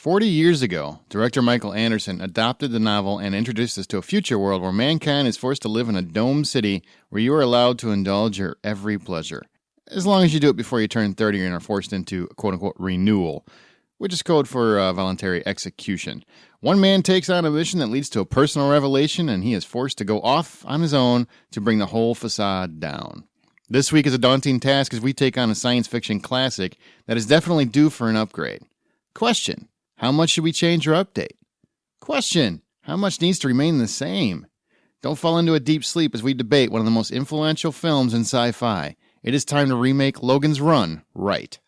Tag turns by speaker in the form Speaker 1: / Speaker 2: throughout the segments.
Speaker 1: 40 years ago, director Michael Anderson adopted the novel and introduced us to a future world where mankind is forced to live in a domed city where you are allowed to indulge your every pleasure. As long as you do it before you turn 30 and are forced into quote-unquote renewal, which is code for voluntary execution. One man takes on a mission that leads to a personal revelation, and he is forced to go off on his own to bring the whole facade down. This week is a daunting task as we take on a science fiction classic that is definitely due for an upgrade. Question: how much should we change or update? Question: how much needs to remain the same? Don't fall into a deep sleep as we debate one of the most influential films in sci-fi. It is time to remake Logan's Run right.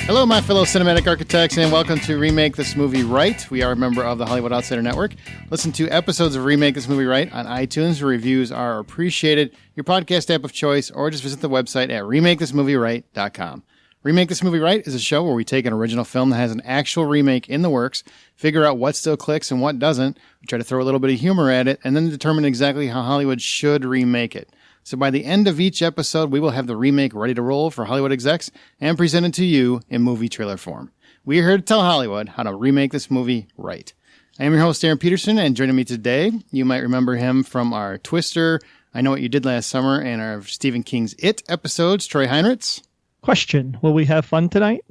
Speaker 1: Hello, my fellow cinematic architects, and welcome to Remake This Movie Right. We are a member of the Hollywood Outsider Network. Listen to episodes of Remake This Movie Right on iTunes, where reviews are appreciated, your podcast app of choice, or just visit the website at RemakeThisMovieRight.com. Remake This Movie Right is a show where we take an original film that has an actual remake in the works, figure out what still clicks and what doesn't, we try to throw a little bit of humor at it, and then determine exactly how Hollywood should remake it. So by the end of each episode, we will have the remake ready to roll for Hollywood execs and presented to you in movie trailer form. We are here to tell Hollywood how to remake this movie right. I am your host, Aaron Peterson, and joining me today, you might remember him from our Twister, I Know What You Did Last Summer, and our Stephen King's It episodes, Troy Heinritz.
Speaker 2: Question: will we have fun tonight?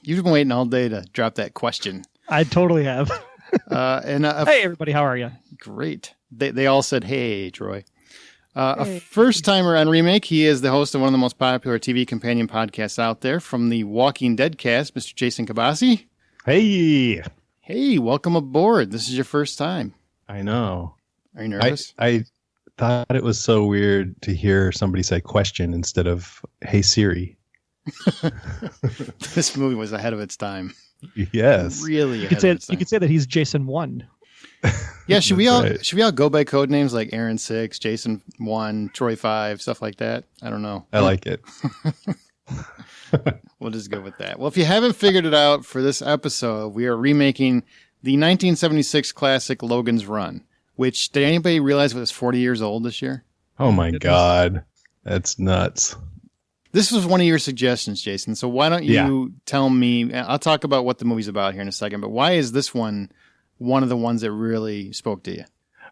Speaker 1: You've been waiting all day to drop that question.
Speaker 2: I totally have. Hey, everybody, how are you?
Speaker 1: Great. They all said, hey, Troy. A first-timer on Remake, he is the host of one of the most popular TV companion podcasts out there, from the Walking Dead cast, Mr. Jason Cabassi.
Speaker 3: Hey!
Speaker 1: Hey, welcome aboard. This is your first time.
Speaker 3: I know.
Speaker 1: Are you nervous?
Speaker 3: I thought it was so weird to hear somebody say question instead of, hey, Siri.
Speaker 1: This movie was ahead of its time.
Speaker 3: Yes.
Speaker 1: Really
Speaker 2: ahead of its time. You could say that he's Jason 1.
Speaker 1: Yeah, should we all go by code names like Aaron 6, Jason 1, Troy 5, stuff like that? I don't know.
Speaker 3: I like it.
Speaker 1: We'll just go with that. Well, if you haven't figured it out, for this episode, we are remaking the 1976 classic Logan's Run, which, did anybody realize it was 40 years old this year?
Speaker 3: Oh my God. That's nuts.
Speaker 1: This was one of your suggestions, Jason. So why don't you tell me, I'll talk about what the movie's about here in a second, but why is this one of the ones that really spoke to you?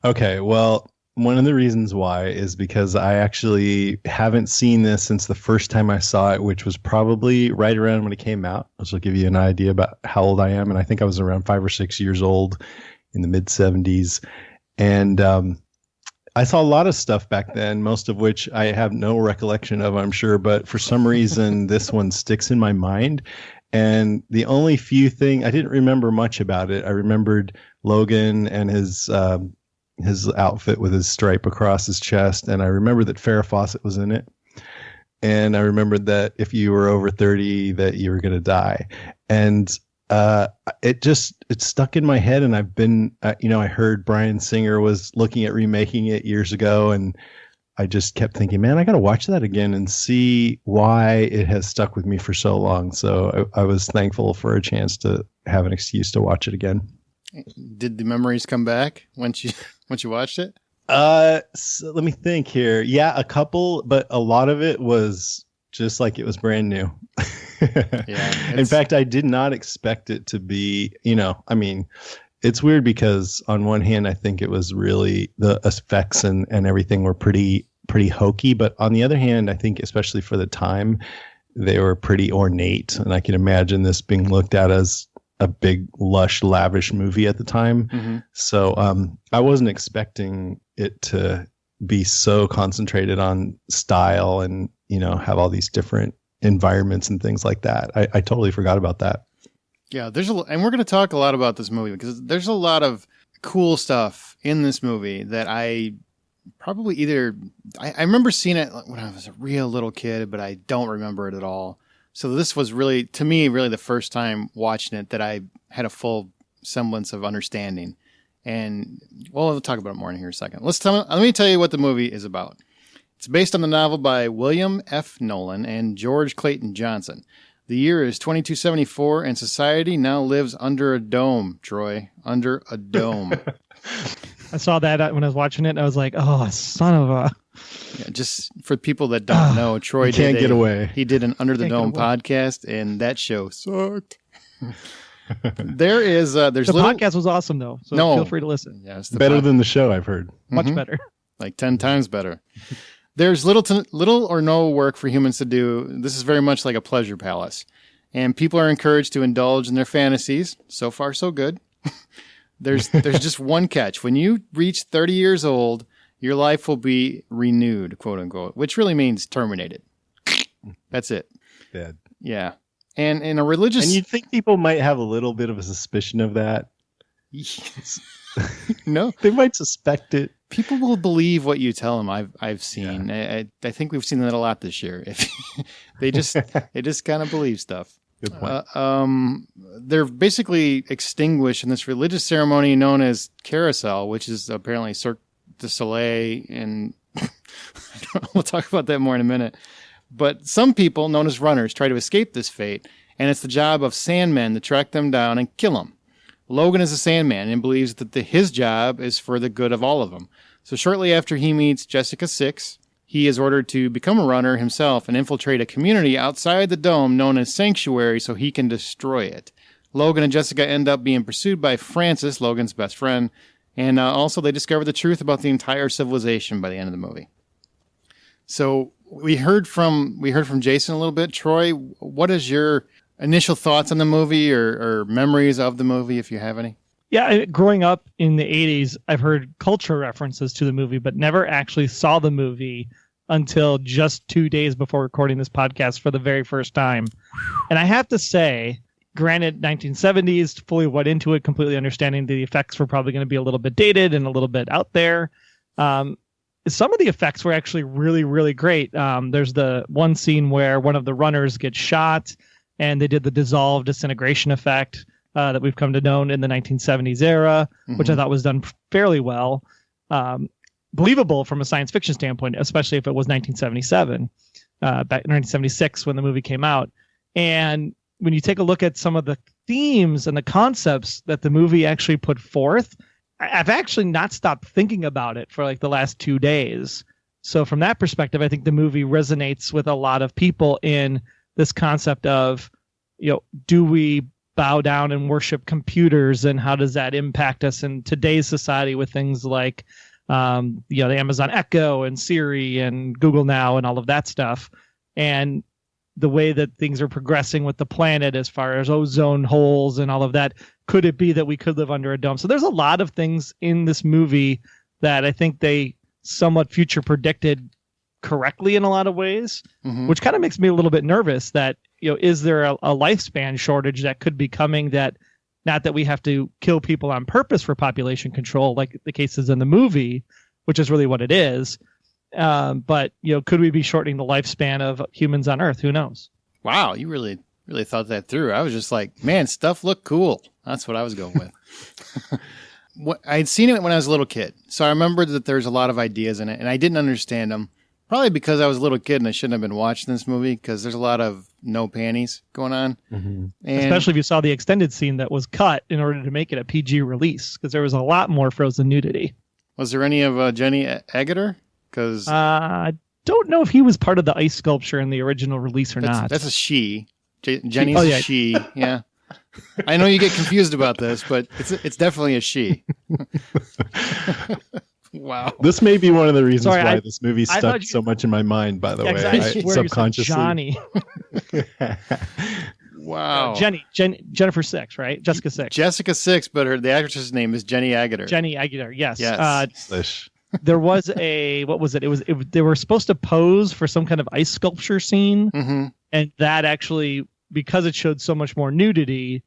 Speaker 1: Okay,
Speaker 3: well, one of the reasons why is because I actually haven't seen this since the first time I saw it, which was probably right around when it came out. This will give you an idea about how old I am. And I think I was around 5 or 6 years old in the mid-70s. And I saw a lot of stuff back then, most of which I have no recollection of, I'm sure. But for some reason, this one sticks in my mind. And the only few thing, I didn't remember much about it. I remembered Logan and his outfit with his stripe across his chest. And I remember that Farrah Fawcett was in it. And I remembered that if you were over 30, that you were going to die. And it stuck in my head. And I've been, I heard Bryan Singer was looking at remaking it years ago. And I just kept thinking, man, I got to watch that again and see why it has stuck with me for so long. So I was thankful for a chance to have an excuse to watch it again.
Speaker 1: Did the memories come back once you watched it?
Speaker 3: So let me think here. Yeah, a couple, but a lot of it was just like it was brand new.
Speaker 1: Yeah.
Speaker 3: In fact, I did not expect it to be, it's weird because on one hand, I think it was really the effects and everything were pretty hokey. But on the other hand, I think especially for the time, they were pretty ornate. And I can imagine this being looked at as a big, lush, lavish movie at the time. Mm-hmm. So I wasn't expecting it to be so concentrated on style and, have all these different environments and things like that. I totally forgot about that.
Speaker 1: Yeah, and we're going to talk a lot about this movie because there's a lot of cool stuff in this movie that I probably I remember seeing it when I was a real little kid, but I don't remember it at all. So this was really, to me, really the first time watching it that I had a full semblance of understanding. And we'll talk about it more in here in a second. Let me tell you what the movie is about. It's based on the novel by William F. Nolan and George Clayton Johnson. The year is 2274, and society now lives under a dome, Troy. Under a dome.
Speaker 2: I saw that when I was watching it, and I was like, oh, son of a...
Speaker 1: Yeah, just for people that don't know, Troy
Speaker 3: can't get away.
Speaker 1: He did an Under the Dome podcast, and that show sucked. There's
Speaker 2: the podcast was awesome, though, so feel free to listen.
Speaker 1: Yeah, it's
Speaker 3: better than the show, I've heard.
Speaker 2: Much better.
Speaker 1: Like 10 times better. There's little or no work for humans to do. This is very much like a pleasure palace. And people are encouraged to indulge in their fantasies. So far, so good. There's just one catch. When you reach 30 years old, your life will be renewed, quote unquote, which really means terminated. That's it.
Speaker 3: Dead.
Speaker 1: Yeah. And in a religious...
Speaker 3: And you'd think people might have a little bit of a suspicion of that.
Speaker 1: No.
Speaker 3: They might suspect it.
Speaker 1: People will believe what you tell them. I've seen. Yeah. I think we've seen that a lot this year. They just kind of believe stuff.
Speaker 3: Good point.
Speaker 1: They're basically extinguished in this religious ceremony known as Carousel, which is apparently Cirque du Soleil, and we'll talk about that more in a minute. But some people, known as runners, try to escape this fate, and it's the job of Sandmen to track them down and kill them. Logan is a Sandman and believes that his job is for the good of all of them. So shortly after he meets Jessica 6, he is ordered to become a runner himself and infiltrate a community outside the dome known as Sanctuary so he can destroy it. Logan and Jessica end up being pursued by Francis, Logan's best friend, and also they discover the truth about the entire civilization by the end of the movie. So we heard from Jason a little bit. Troy, what is your initial thoughts on the movie or memories of the movie, if you have any?
Speaker 2: Yeah, growing up in the 80s, I've heard cultural references to the movie, but never actually saw the movie until just 2 days before recording this podcast for the very first time. And I have to say, granted, 1970s, fully went into it, completely understanding the effects were probably going to be a little bit dated and a little bit out there. Some of the effects were actually really, really great. There's the one scene where one of the runners gets shot, and they did the dissolve disintegration effect that we've come to know in the 1970s era, which I thought was done fairly well. Believable from a science fiction standpoint, especially if it was 1977, back in 1976 when the movie came out. And when you take a look at some of the themes and the concepts that the movie actually put forth, I've actually not stopped thinking about it for like the last 2 days. So from that perspective, I think the movie resonates with a lot of people in this concept of, do we bow down and worship computers, and how does that impact us in today's society with things like, the Amazon Echo and Siri and Google Now and all of that stuff, and the way that things are progressing with the planet as far as ozone holes and all of that. Could it be that we could live under a dome? So there's a lot of things in this movie that I think they somewhat future predicted correctly in a lot of ways, which kind of makes me a little bit nervous that, is there a lifespan shortage that could be coming, that not that we have to kill people on purpose for population control, like the cases in the movie, which is really what it is. But, could we be shortening the lifespan of humans on Earth? Who knows?
Speaker 1: Wow. You really thought that through. I was just like, man, stuff looked cool. That's what I was going with. I'd seen it when I was a little kid. So I remembered that there's a lot of ideas in it, and I didn't understand them. Probably because I was a little kid and I shouldn't have been watching this movie, because there's a lot of no panties going on. And
Speaker 2: especially if you saw the extended scene that was cut in order to make it a PG release, because there was a lot more frozen nudity.
Speaker 1: Was there any of Jenny Agutter? Because
Speaker 2: I don't know if he was part of the ice sculpture in the original release or not.
Speaker 1: That's a she. Jenny's a she. Yeah. I know you get confused about this, but it's definitely a she. Wow.
Speaker 3: This may be one of the reasons why this movie stuck so much in my mind, by the way. Subconsciously.
Speaker 2: Johnny.
Speaker 1: Wow.
Speaker 2: Jennifer 6, right? Jessica 6.
Speaker 1: Jessica 6, but the actress's name is Jenny Agutter.
Speaker 2: Jenny Agutter, yes.
Speaker 1: Yes.
Speaker 2: There was what was it? They were supposed to pose for some kind of ice sculpture scene, and that actually, because it showed so much more nudity,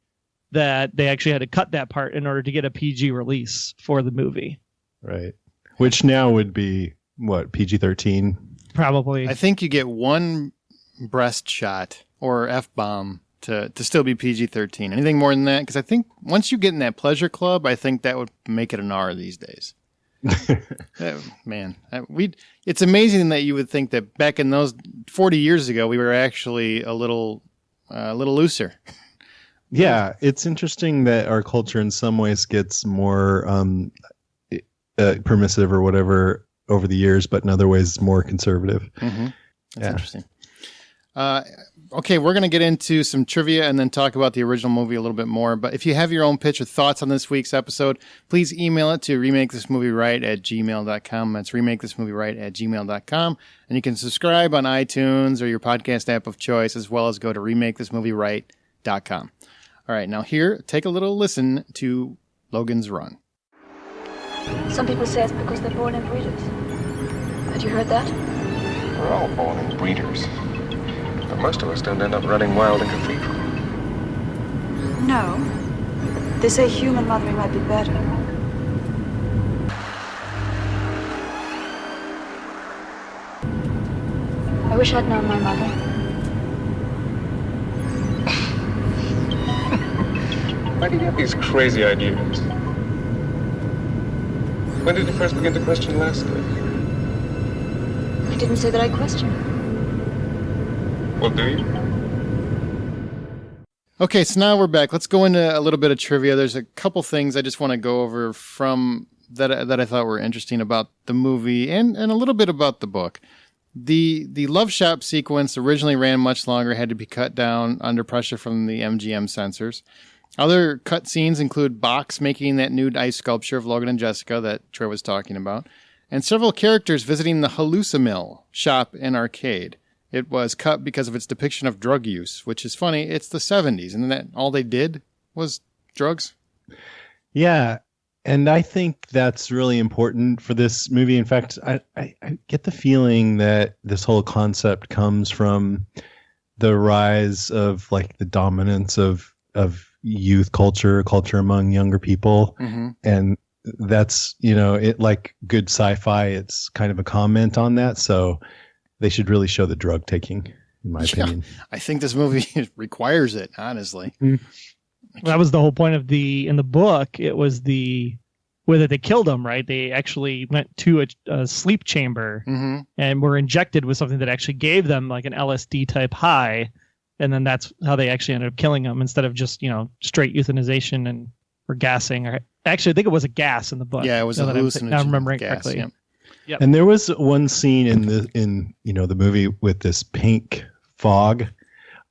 Speaker 2: that they actually had to cut that part in order to get a PG release for the movie.
Speaker 3: Right. Which now would be, what, PG-13?
Speaker 2: Probably.
Speaker 1: I think you get one breast shot or F-bomb to still be PG-13. Anything more than that? Because I think once you get in that pleasure club, I think that would make it an R these days. Man, it's amazing that you would think that back in those 40 years ago, we were actually a little a little looser.
Speaker 3: Yeah, it's interesting that our culture in some ways gets more permissive or whatever over the years, but in other ways more conservative.
Speaker 1: Mm-hmm. That's interesting. Okay, we're going to get into some trivia and then talk about the original movie a little bit more. But if you have your own pitch or thoughts on this week's episode, please email it to remakethismovieright@gmail.com. That's remakethismovieright@gmail.com. And you can subscribe on iTunes or your podcast app of choice, as well as go to remakethismovieright.com. All right, now here, take a little listen to Logan's run.
Speaker 4: Some people say it's because they're born in breeders. Had you heard that?
Speaker 5: We're all born in breeders. But most of us don't end up running wild in cathedral.
Speaker 4: No. They say human mothering might be better. I wish I'd known my mother.
Speaker 5: Why do you have these crazy ideas? When did you first begin to question Lasky?
Speaker 4: I didn't say that I questioned.
Speaker 5: Well, do you?
Speaker 1: Okay, so now we're back. Let's go into a little bit of trivia. There's a couple things I just want to go over from that I thought were interesting about the movie and a little bit about the book. The Love Shop sequence originally ran much longer, had to be cut down under pressure from the MGM censors. Other cut scenes include Box making that nude ice sculpture of Logan and Jessica that Troy was talking about, and several characters visiting the Hallucimil shop and arcade. It was cut because of its depiction of drug use, which is funny. It's the 70s, and that all they did was drugs.
Speaker 3: Yeah, and I think that's really important for this movie. In fact, I get the feeling that this whole concept comes from the rise of like the dominance of youth culture among younger people. Mm-hmm. And that's, it like good sci-fi. It's kind of a comment on that. So they should really show the drug taking, in my opinion.
Speaker 1: I think this movie requires it, honestly.
Speaker 2: Mm-hmm. That was the whole point of in the book. It was whether they killed him, right? They actually went to a sleep chamber and were injected with something that actually gave them like an LSD type high. And then that's how they actually ended up killing him instead of just, straight euthanization or gassing. Or actually, I think it was a gas in the book.
Speaker 1: Yeah, it was a hallucinogen.
Speaker 2: I'm remembering
Speaker 1: gas,
Speaker 2: correctly.
Speaker 1: Yeah.
Speaker 2: Yep.
Speaker 3: And there was one scene in the movie with this pink fog.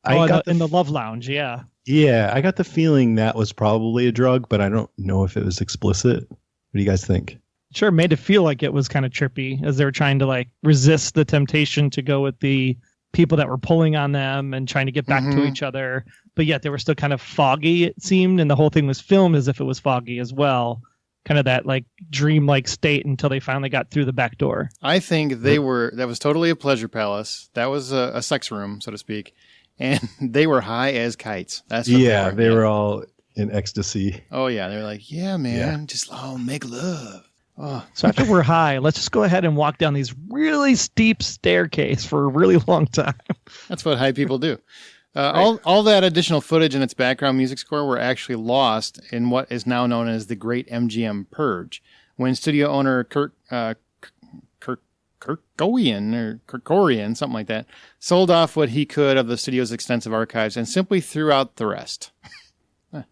Speaker 2: In the Love Lounge, yeah.
Speaker 3: Yeah, I got the feeling that was probably a drug, but I don't know if it was explicit. What do you guys think?
Speaker 2: Sure, made it feel like it was kind of trippy as they were trying to like resist the temptation to go with the people that were pulling on them and trying to get back to each other. But yet they were still kind of foggy, it seemed, and the whole thing was filmed as if it was foggy as well. Kind of that like dreamlike state until they finally got through the back door.
Speaker 1: I think that was totally a pleasure palace. That was a sex room, so to speak. And they were high as kites. That's what
Speaker 3: they were all in ecstasy.
Speaker 1: Oh yeah. They were like, yeah, man, just make love. Oh.
Speaker 2: So after we're high, let's just go ahead and walk down these really steep staircase for a really long time.
Speaker 1: That's what high people do. All that additional footage and its background music score were actually lost in what is now known as the Great MGM Purge, when studio owner Kerkorian, something like that, sold off what he could of the studio's extensive archives and simply threw out the rest.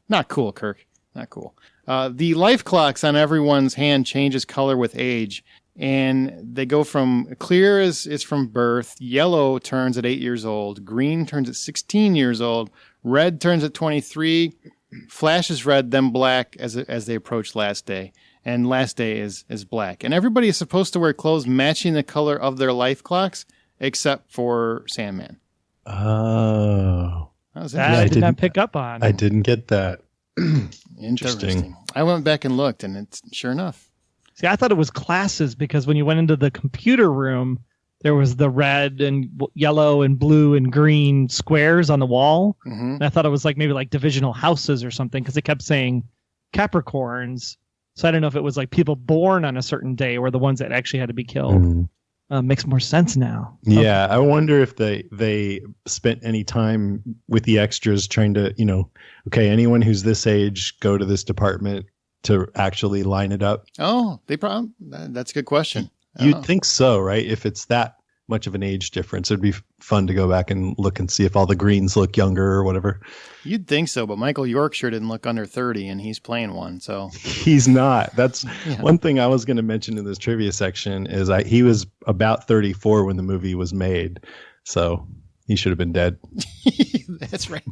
Speaker 1: Not cool, Kirk. Not cool. The life clocks on everyone's hand changes color with age, and they go from clear as from birth, yellow turns at 8 years old, green turns at 16 years old, red turns at 23, flashes red, then black as they approach last day. And last day is black. And everybody is supposed to wear clothes matching the color of their life clocks, except for Sandman.
Speaker 3: Oh.
Speaker 2: That I did not pick up on.
Speaker 3: I didn't get that.
Speaker 1: Interesting. I went back and looked, and it's sure enough.
Speaker 2: See, I thought it was classes because when you went into the computer room, there was the red and yellow and blue and green squares on the wall. Mm-hmm. And I thought it was like maybe like divisional houses or something because it kept saying Capricorns. So I don't know if it was like people born on a certain day were the ones that actually had to be killed. Mm-hmm. Makes more sense now.
Speaker 3: Yeah, okay. I wonder if they spent any time with the extras trying to, okay, anyone who's this age, go to this department to actually line it up.
Speaker 1: Oh, they probably, that's a good question.
Speaker 3: You'd think so, right? If it's that much of an age difference. It'd be fun to go back and look and see if all the Greens look younger or whatever.
Speaker 1: You'd think so, but Michael Yorkshire didn't look under 30, and he's playing one. So
Speaker 3: he's not. That's one thing I was going to mention in this trivia section is he was about 34 when the movie was made, so he should have been dead.
Speaker 1: That's right.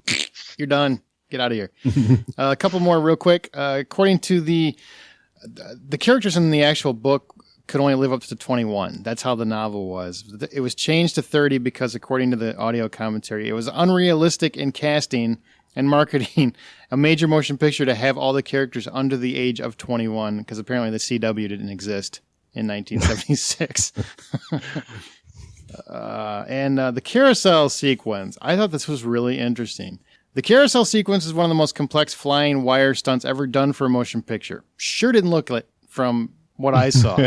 Speaker 1: You're done. Get out of here. A couple more real quick. According to the characters in the actual book could only live up to 21. That's how the novel was. It was changed to 30 because, according to the audio commentary, it was unrealistic in casting and marketing a major motion picture to have all the characters under the age of 21, because apparently the CW didn't exist in 1976. And the Carousel sequence, I thought this was really interesting. The Carousel sequence is one of the most complex flying wire stunts ever done for a motion picture. Sure didn't look like from what I saw.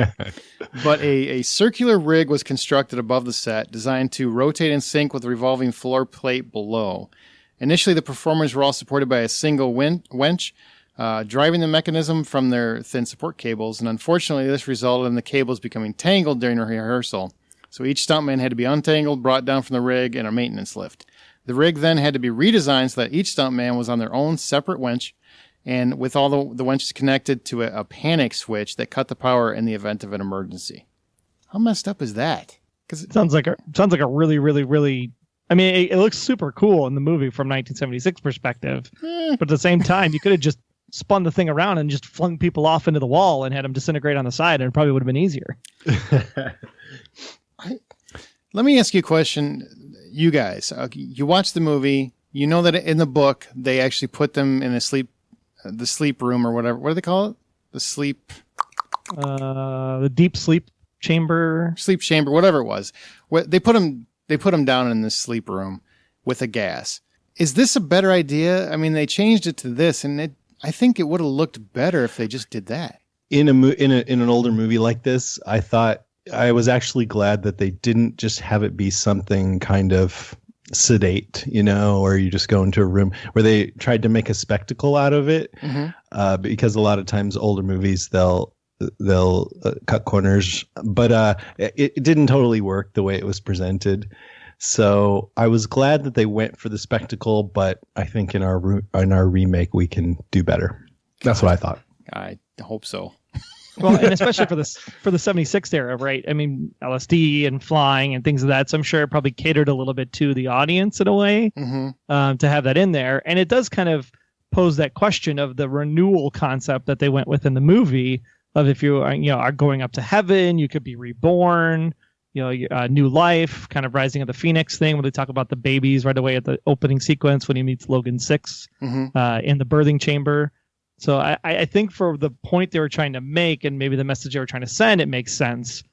Speaker 1: But a circular rig was constructed above the set, designed to rotate and sync with the revolving floor plate below. Initially, the performers were all supported by a single wench, driving the mechanism from their thin support cables, and unfortunately, this resulted in the cables becoming tangled during rehearsal. So each stuntman had to be untangled, brought down from the rig, and a maintenance lift. The rig then had to be redesigned so that each stuntman was on their own separate wench, and with all the wenches connected to a panic switch that cut the power in the event of an emergency. How messed up is that?
Speaker 2: Because it sounds like a really, really, really. I mean, it looks super cool in the movie from 1976 perspective, but at the same time, you could have just spun the thing around and just flung people off into the wall and had them disintegrate on the side, and it probably would have been easier.
Speaker 1: Let me ask you a question, you guys. You watch the movie. You know that in the book they actually put them in the sleep room or whatever. What do they call it?
Speaker 2: The deep sleep chamber.
Speaker 1: Sleep chamber, whatever it was. They put them down in this sleep room with a gas. Is this a better idea? I mean, they changed it to this, and I think it would have looked better if they just did that.
Speaker 3: In an older movie like this, I thought I was actually glad that they didn't just have it be something kind of sedate, or you just go into a room where they tried to make a spectacle out of it. Mm-hmm. Because a lot of times older movies, they'll cut corners, but it didn't totally work the way it was presented. So I was glad that they went for the spectacle, but I think in our remake we can do better. That's what I thought.
Speaker 1: I hope so.
Speaker 2: Well, and especially for the 76 era, right? I mean, LSD and flying and things of that. So I'm sure it probably catered a little bit to the audience in a way, to have that in there. And it does kind of pose that question of the renewal concept that they went with in the movie of if you are going up to heaven, you could be reborn, new life, kind of rising of the Phoenix thing where they talk about the babies right away at the opening sequence when he meets Logan 6 in the birthing chamber. So I think for the point they were trying to make and maybe the message they were trying to send, it makes sense.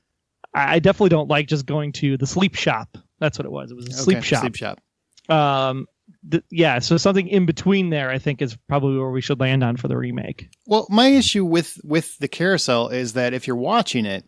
Speaker 2: I definitely don't like just going to the sleep shop. That's what it was. It was a sleep shop.
Speaker 1: Sleep shop.
Speaker 2: So something in between there, I think, is probably where we should land on for the remake.
Speaker 1: Well, my issue with the Carousel is that if you're watching it,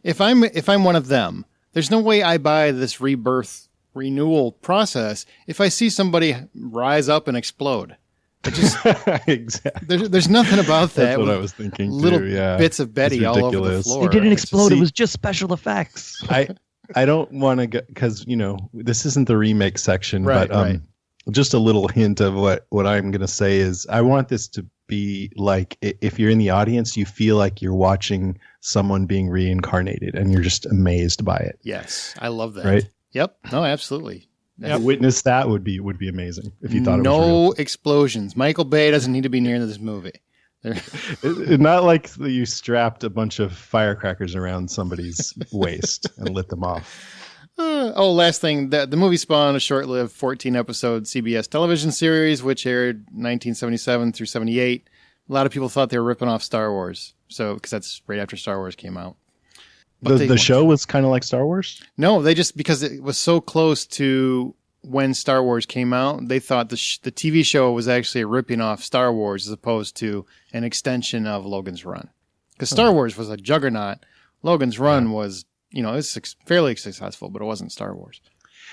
Speaker 1: if I'm one of them, there's no way I buy this rebirth renewal process if I see somebody rise up and explode.
Speaker 3: Exactly.
Speaker 1: There's nothing about that.
Speaker 3: That's what I was thinking.
Speaker 1: Little
Speaker 3: too. Yeah.
Speaker 1: bits of Betty all over the floor.
Speaker 2: It didn't explode. It was just special effects.
Speaker 3: I don't want to go because this isn't the remake section, but just a little hint of what I'm going to say is I want this to be like if you're in the audience, you feel like you're watching someone being reincarnated, and you're just amazed by it.
Speaker 1: Yes, I love that.
Speaker 3: Right?
Speaker 1: Yep. No, absolutely.
Speaker 3: To witness that would be amazing if you thought it was real.
Speaker 1: No explosions. Michael Bay doesn't need to be near this movie.
Speaker 3: It's not like you strapped a bunch of firecrackers around somebody's waist and lit them off.
Speaker 1: Last thing. The movie spawned a short-lived 14-episode CBS television series, which aired 1977 through 78. A lot of people thought they were ripping off Star Wars, because that's right after Star Wars came out.
Speaker 3: The show was kind of like Star Wars?
Speaker 1: No, they just, because it was so close to when Star Wars came out, they thought the TV show was actually ripping off Star Wars as opposed to an extension of Logan's Run. Because Star Wars was a juggernaut. Logan's Run was, it was fairly successful, but it wasn't Star Wars.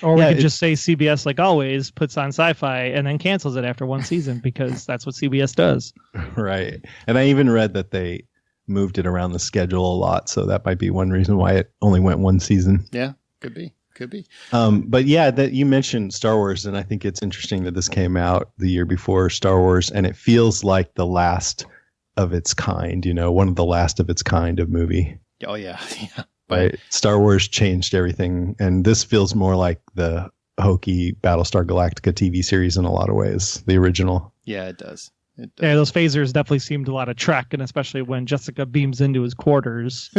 Speaker 2: Or we could just say CBS, like always, puts on sci-fi and then cancels it after one season because that's what CBS does.
Speaker 3: Right. And I even read that they moved it around the schedule a lot, so that might be one reason why it only went one season.
Speaker 1: Yeah. Could be.
Speaker 3: But yeah, that you mentioned Star Wars, and I think it's interesting that this came out the year before Star Wars, and it feels like the last of its kind, one of the last of its kind of movie.
Speaker 1: Oh yeah.
Speaker 3: Right. Star Wars changed everything, and this feels more like the hokey Battlestar Galactica TV series in a lot of ways, the original.
Speaker 1: Yeah, it does.
Speaker 2: Yeah, those phasers definitely seemed a lot of Trek, and especially when Jessica beams into his quarters,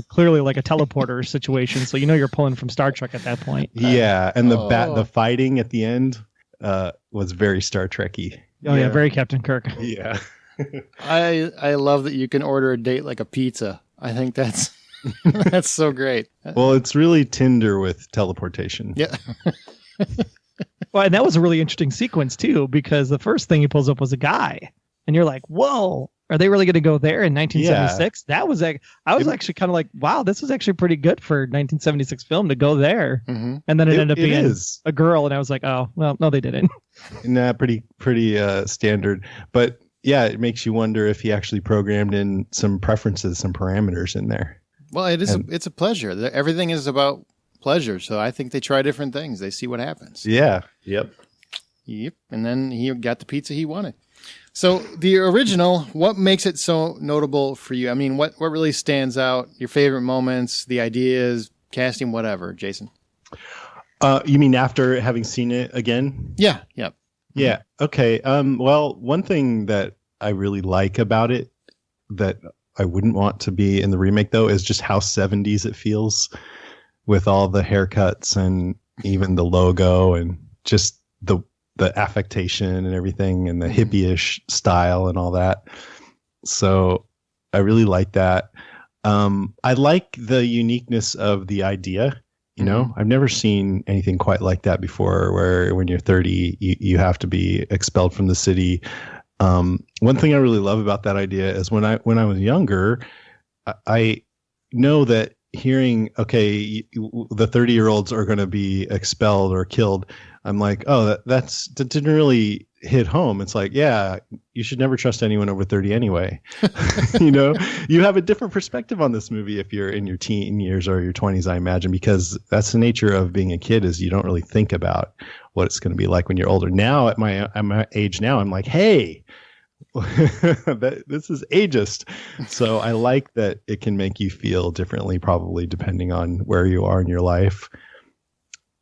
Speaker 2: clearly like a teleporter situation. So you're pulling from Star Trek at that point.
Speaker 3: Yeah, and the fighting at the end was very Star Trek-y.
Speaker 2: Oh yeah, very Captain Kirk.
Speaker 3: Yeah.
Speaker 1: I love that you can order a date like a pizza. I think that's that's so great.
Speaker 3: Well, it's really Tinder with teleportation.
Speaker 1: Yeah.
Speaker 2: Well, and that was a really interesting sequence too, because the first thing he pulls up was a guy, and you're like, "Whoa, are they really going to go there in 1976?" Yeah. That was I was actually kind of like, "Wow, this was actually pretty good for 1976 film to go there." Mm-hmm. And then it ended up being a girl, and I was like, "Oh, well, no, they didn't."
Speaker 3: Nah, pretty standard, but yeah, it makes you wonder if he actually programmed in some preferences, some parameters in there.
Speaker 1: Well, it's a pleasure. Everything is about pleasure, so I think they try different things. They see what happens.
Speaker 3: Yeah. Yep.
Speaker 1: And then he got the pizza he wanted. So the original, what makes it so notable for you? I mean, what really stands out? Your favorite moments, the ideas, casting, whatever, Jason.
Speaker 3: You mean after having seen it again?
Speaker 1: Yeah. Yep.
Speaker 3: Yeah. Okay. Well, one thing that I really like about it that I wouldn't want to be in the remake, though, is just how 70s it feels with all the haircuts and even the logo and just the affectation and everything and the hippie-ish style and all that. So I really like that. I like the uniqueness of the idea. I've never seen anything quite like that before, where when you're 30, you have to be expelled from the city. One thing I really love about that idea is when I was younger, I know that hearing, okay, the 30-year-olds are going to be expelled or killed, I'm like, oh, that didn't really hit home. It's like, yeah, you should never trust anyone over 30 anyway. You have a different perspective on this movie if you're in your teen years or your 20s, I imagine, because that's the nature of being a kid, is you don't really think about what it's going to be like when you're older. Now, at my age now, I'm like, hey, this is ageist. So I like that it can make you feel differently, probably depending on where you are in your life.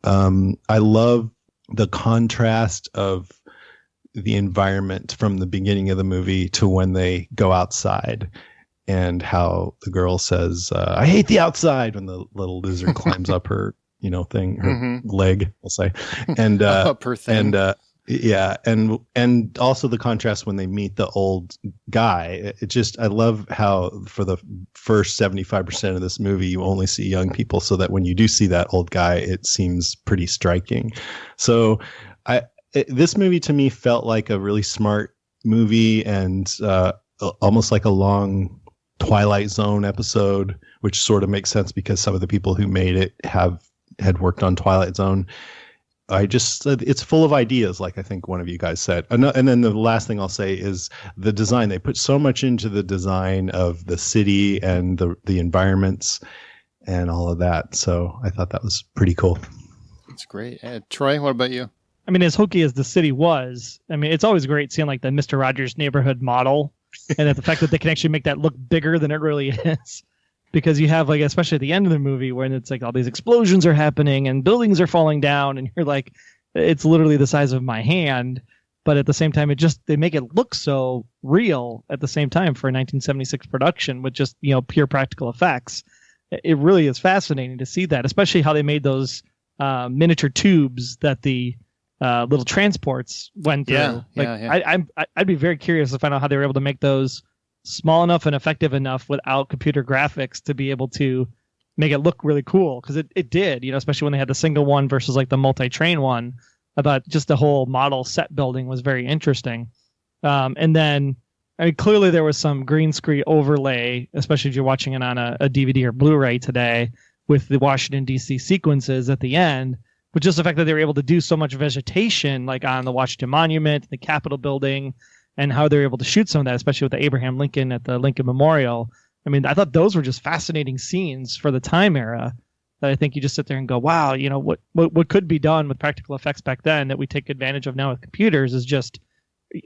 Speaker 3: I love the contrast of the environment from the beginning of the movie to when they go outside, and how the girl says, I hate the outside, when the little lizard climbs up her, her leg, we'll say. And,
Speaker 1: up her thing.
Speaker 3: And, yeah. And also the contrast when they meet the old guy. I love how for the first 75% of this movie, you only see young people, so that when you do see that old guy, it seems pretty striking. So this movie to me felt like a really smart movie, and almost like a long Twilight Zone episode, which sort of makes sense because some of the people who made it had worked on Twilight Zone. It's full of ideas, like I think one of you guys said. And then the last thing I'll say is the design. They put so much into the design of the city and the environments and all of that. So I thought that was pretty cool.
Speaker 1: That's great. Troy, what about you?
Speaker 2: I mean, as hokey as the city was, I mean, it's always great seeing like the Mr. Rogers neighborhood model, and the fact that they can actually make that look bigger than it really is. Because you have, like, especially at the end of the movie, when it's like all these explosions are happening and buildings are falling down, and you're like, it's literally the size of my hand. But at the same time, they make it look so real at the same time for a 1976 production with just, pure practical effects. It really is fascinating to see that, especially how they made those miniature tubes that the little transports went through.
Speaker 1: Yeah.
Speaker 2: I'd be very curious to find out how they were able to make those small enough and effective enough without computer graphics to be able to make it look really cool, because it did, especially when they had the single one versus like the multi-train one. I thought just the whole model set building was very interesting. And then, I mean, clearly there was some green screen overlay, especially if you're watching it on a DVD or Blu-ray today, with the Washington DC sequences at the end. But just the fact that they were able to do so much vegetation, like on the Washington Monument, the Capitol building, and how they were able to shoot some of that, especially with the Abraham Lincoln at the Lincoln Memorial. I mean, I thought those were just fascinating scenes for the time era. that I think you just sit there and go, wow, what could be done with practical effects back then that we take advantage of now with computers is just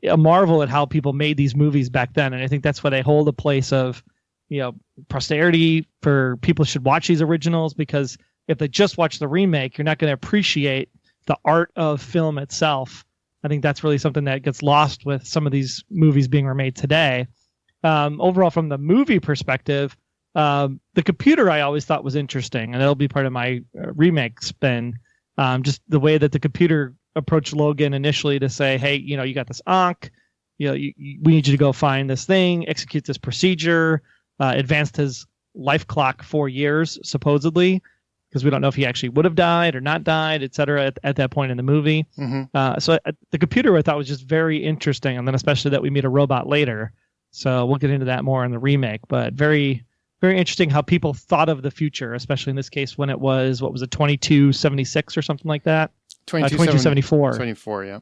Speaker 2: a marvel at how people made these movies back then. And I think that's why they hold a place of, posterity for people should watch these originals, because if they just watch the remake, you're not going to appreciate the art of film itself. I think that's really something that gets lost with some of these movies being remade today. Overall, from the movie perspective, the computer I always thought was interesting, and that'll be part of my remake spin. Just the way that the computer approached Logan initially to say, hey, you got this Ankh, we need you to go find this thing, execute this procedure, advanced his life clock 4 years, supposedly, because we don't know if he actually would have died or not died, et cetera, at that point in the movie. Mm-hmm. So the computer I thought was just very interesting, and then especially that we meet a robot later. So we'll get into that more in the remake, but very, very interesting how people thought of the future, especially in this case when it was, 2276 or something like that? 2274.
Speaker 1: 24, yeah.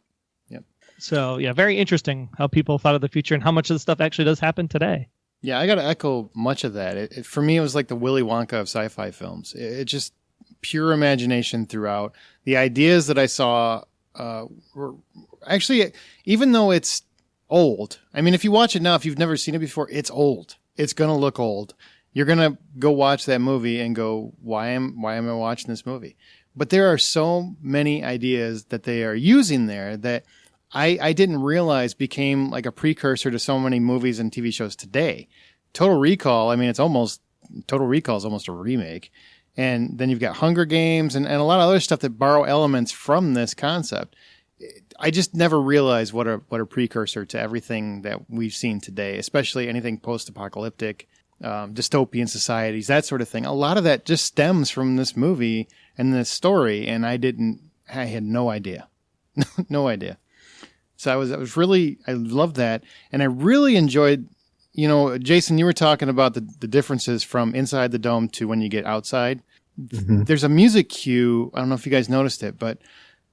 Speaker 2: So, yeah, very interesting how people thought of the future and how much of the stuff actually does happen today.
Speaker 1: Yeah, I got to echo much of that. For me, it was like the Willy Wonka of sci-fi films. It just pure imagination throughout. The ideas that I saw were actually, even though it's old, I mean, if you watch it now, if you've never seen it before, it's old. It's going to look old. You're going to go watch that movie and go, why am I watching this movie? But there are so many ideas that they are using there that I didn't realize became like a precursor to so many movies and TV shows today. Total Recall, I mean, Total Recall is almost a remake. And then you've got Hunger Games and a lot of other stuff that borrow elements from this concept. I just never realized what a precursor to everything that we've seen today, especially anything post-apocalyptic, dystopian societies, that sort of thing. A lot of that just stems from this movie and this story, and I had no idea. No idea. So I loved that. And I really enjoyed, Jason, you were talking about the differences from inside the dome to when you get outside. Mm-hmm. There's a music cue. I don't know if you guys noticed it, but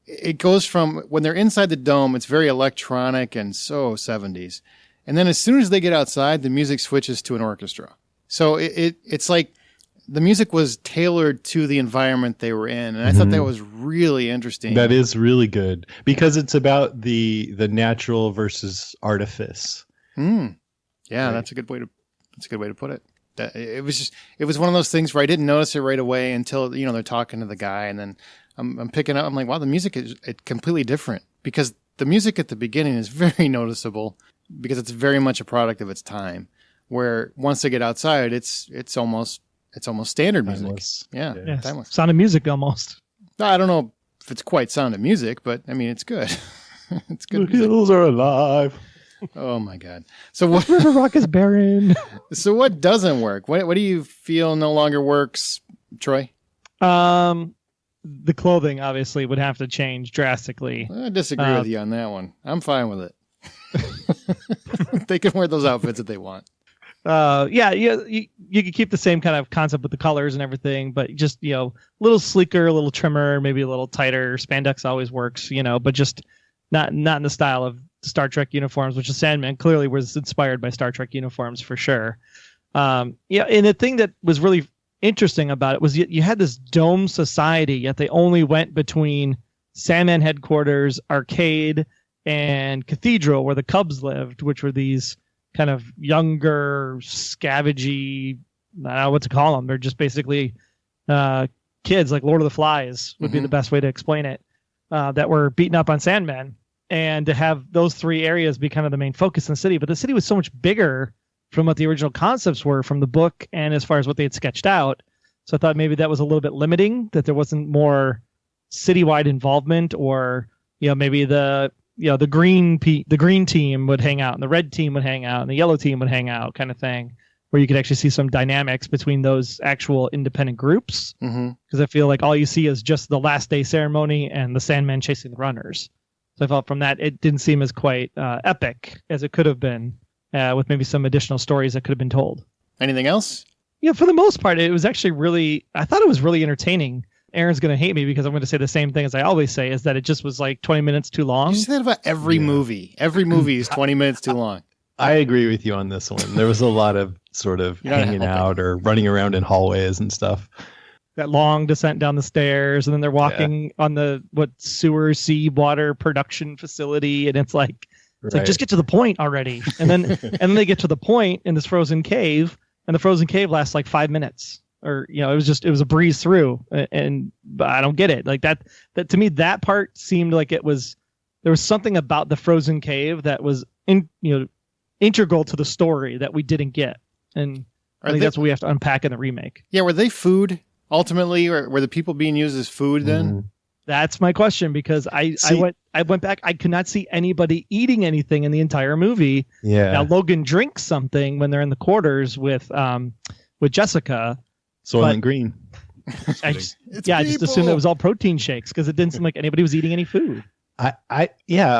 Speaker 1: it goes from when they're inside the dome, it's very electronic and so 70s. And then as soon as they get outside, the music switches to an orchestra. So it's like the music was tailored to the environment they were in. And I thought that was really interesting.
Speaker 3: That is really good because it's about the natural versus artifice.
Speaker 1: Yeah,
Speaker 3: right.
Speaker 1: That's a good way to put it. It was one of those things where I didn't notice it right away until, they're talking to the guy, and then I'm picking up, I'm like, wow, the music is completely different, because the music at the beginning is very noticeable because it's very much a product of its time, where once they get outside, it's almost standard
Speaker 3: timeless.
Speaker 1: Music. Yeah, timeless.
Speaker 2: Sound of music almost.
Speaker 1: I don't know if it's quite Sound of Music, but I mean, it's good. It's good.
Speaker 3: The hills are alive.
Speaker 1: Oh my God! So what?
Speaker 2: River Rock is barren.
Speaker 1: So what doesn't work? What do you feel no longer works, Troy?
Speaker 2: The clothing obviously would have to change drastically.
Speaker 1: I disagree with you on that one. I'm fine with it. They can wear those outfits if they want.
Speaker 2: You could keep the same kind of concept with the colors and everything, but just a little sleeker, a little trimmer, maybe a little tighter. Spandex always works, but just not in the style of Star Trek uniforms, which is Sandman clearly was inspired by Star Trek uniforms for sure. And the thing that was really interesting about it was you had this dome society, yet they only went between Sandman headquarters, arcade, and cathedral, where the Cubs lived, which were these kind of younger, scavengey, I don't know what to call them. They're just basically kids, like Lord of the Flies would be the best way to explain it, that were beaten up on Sandman. And to have those three areas be kind of the main focus in the city. But the city was so much bigger from what the original concepts were from the book and as far as what they had sketched out. So I thought maybe that was a little bit limiting, that there wasn't more citywide involvement, or maybe the green team would hang out and the red team would hang out and the yellow team would hang out, kind of thing, where you could actually see some dynamics between those actual independent groups. Because I feel like all you see is just the last day ceremony and the Sandman chasing the runners. So I felt from that it didn't seem as quite epic as it could have been, with maybe some additional stories that could have been told.
Speaker 1: Anything else?
Speaker 2: Yeah, for the most part, it was actually I thought it was really entertaining. Aaron's going to hate me because I'm going to say the same thing as I always say, is that it just was like 20 minutes too long.
Speaker 1: You say that about every movie. Every movie is 20 minutes too long.
Speaker 3: I agree with you on this one. There was a lot of sort of hanging out or running around in hallways and stuff.
Speaker 2: that long descent down the stairs, and then they're walking on the sewer seawater production facility, and it's like just get to the point already. And then they get to the point in this frozen cave, and the frozen cave lasts like 5 minutes, or it was a breeze through, and but I don't get it. Like that to me, that part seemed like there was something about the frozen cave that was integral to the story that we didn't get, and I think that's what we have to unpack in the remake.
Speaker 1: Yeah, were they food ultimately, or were the people being used as food then?
Speaker 3: Mm-hmm.
Speaker 2: That's my question, because I went back. I could not see anybody eating anything in the entire movie.
Speaker 3: Yeah.
Speaker 2: Now Logan drinks something when they're in the quarters with Jessica.
Speaker 3: Soylent Green.
Speaker 2: I just assumed it was all protein shakes, because it didn't seem like anybody was eating any food.
Speaker 3: I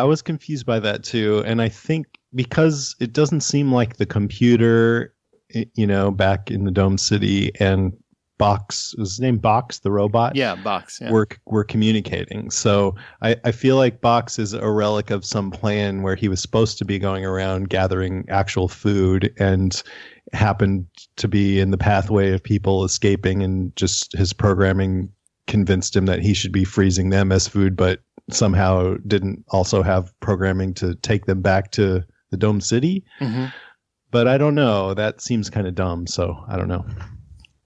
Speaker 3: was confused by that too, and I think because it doesn't seem like the computer, back in the Dome City, and Box, was his name Box, the robot?
Speaker 1: Yeah, Box. Yeah.
Speaker 3: Were communicating. So I feel like Box is a relic of some plan where he was supposed to be going around gathering actual food and happened to be in the pathway of people escaping, and just his programming convinced him that he should be freezing them as food, but somehow didn't also have programming to take them back to the Dome City. Mm-hmm. But I don't know. That seems kind of dumb. So I don't know.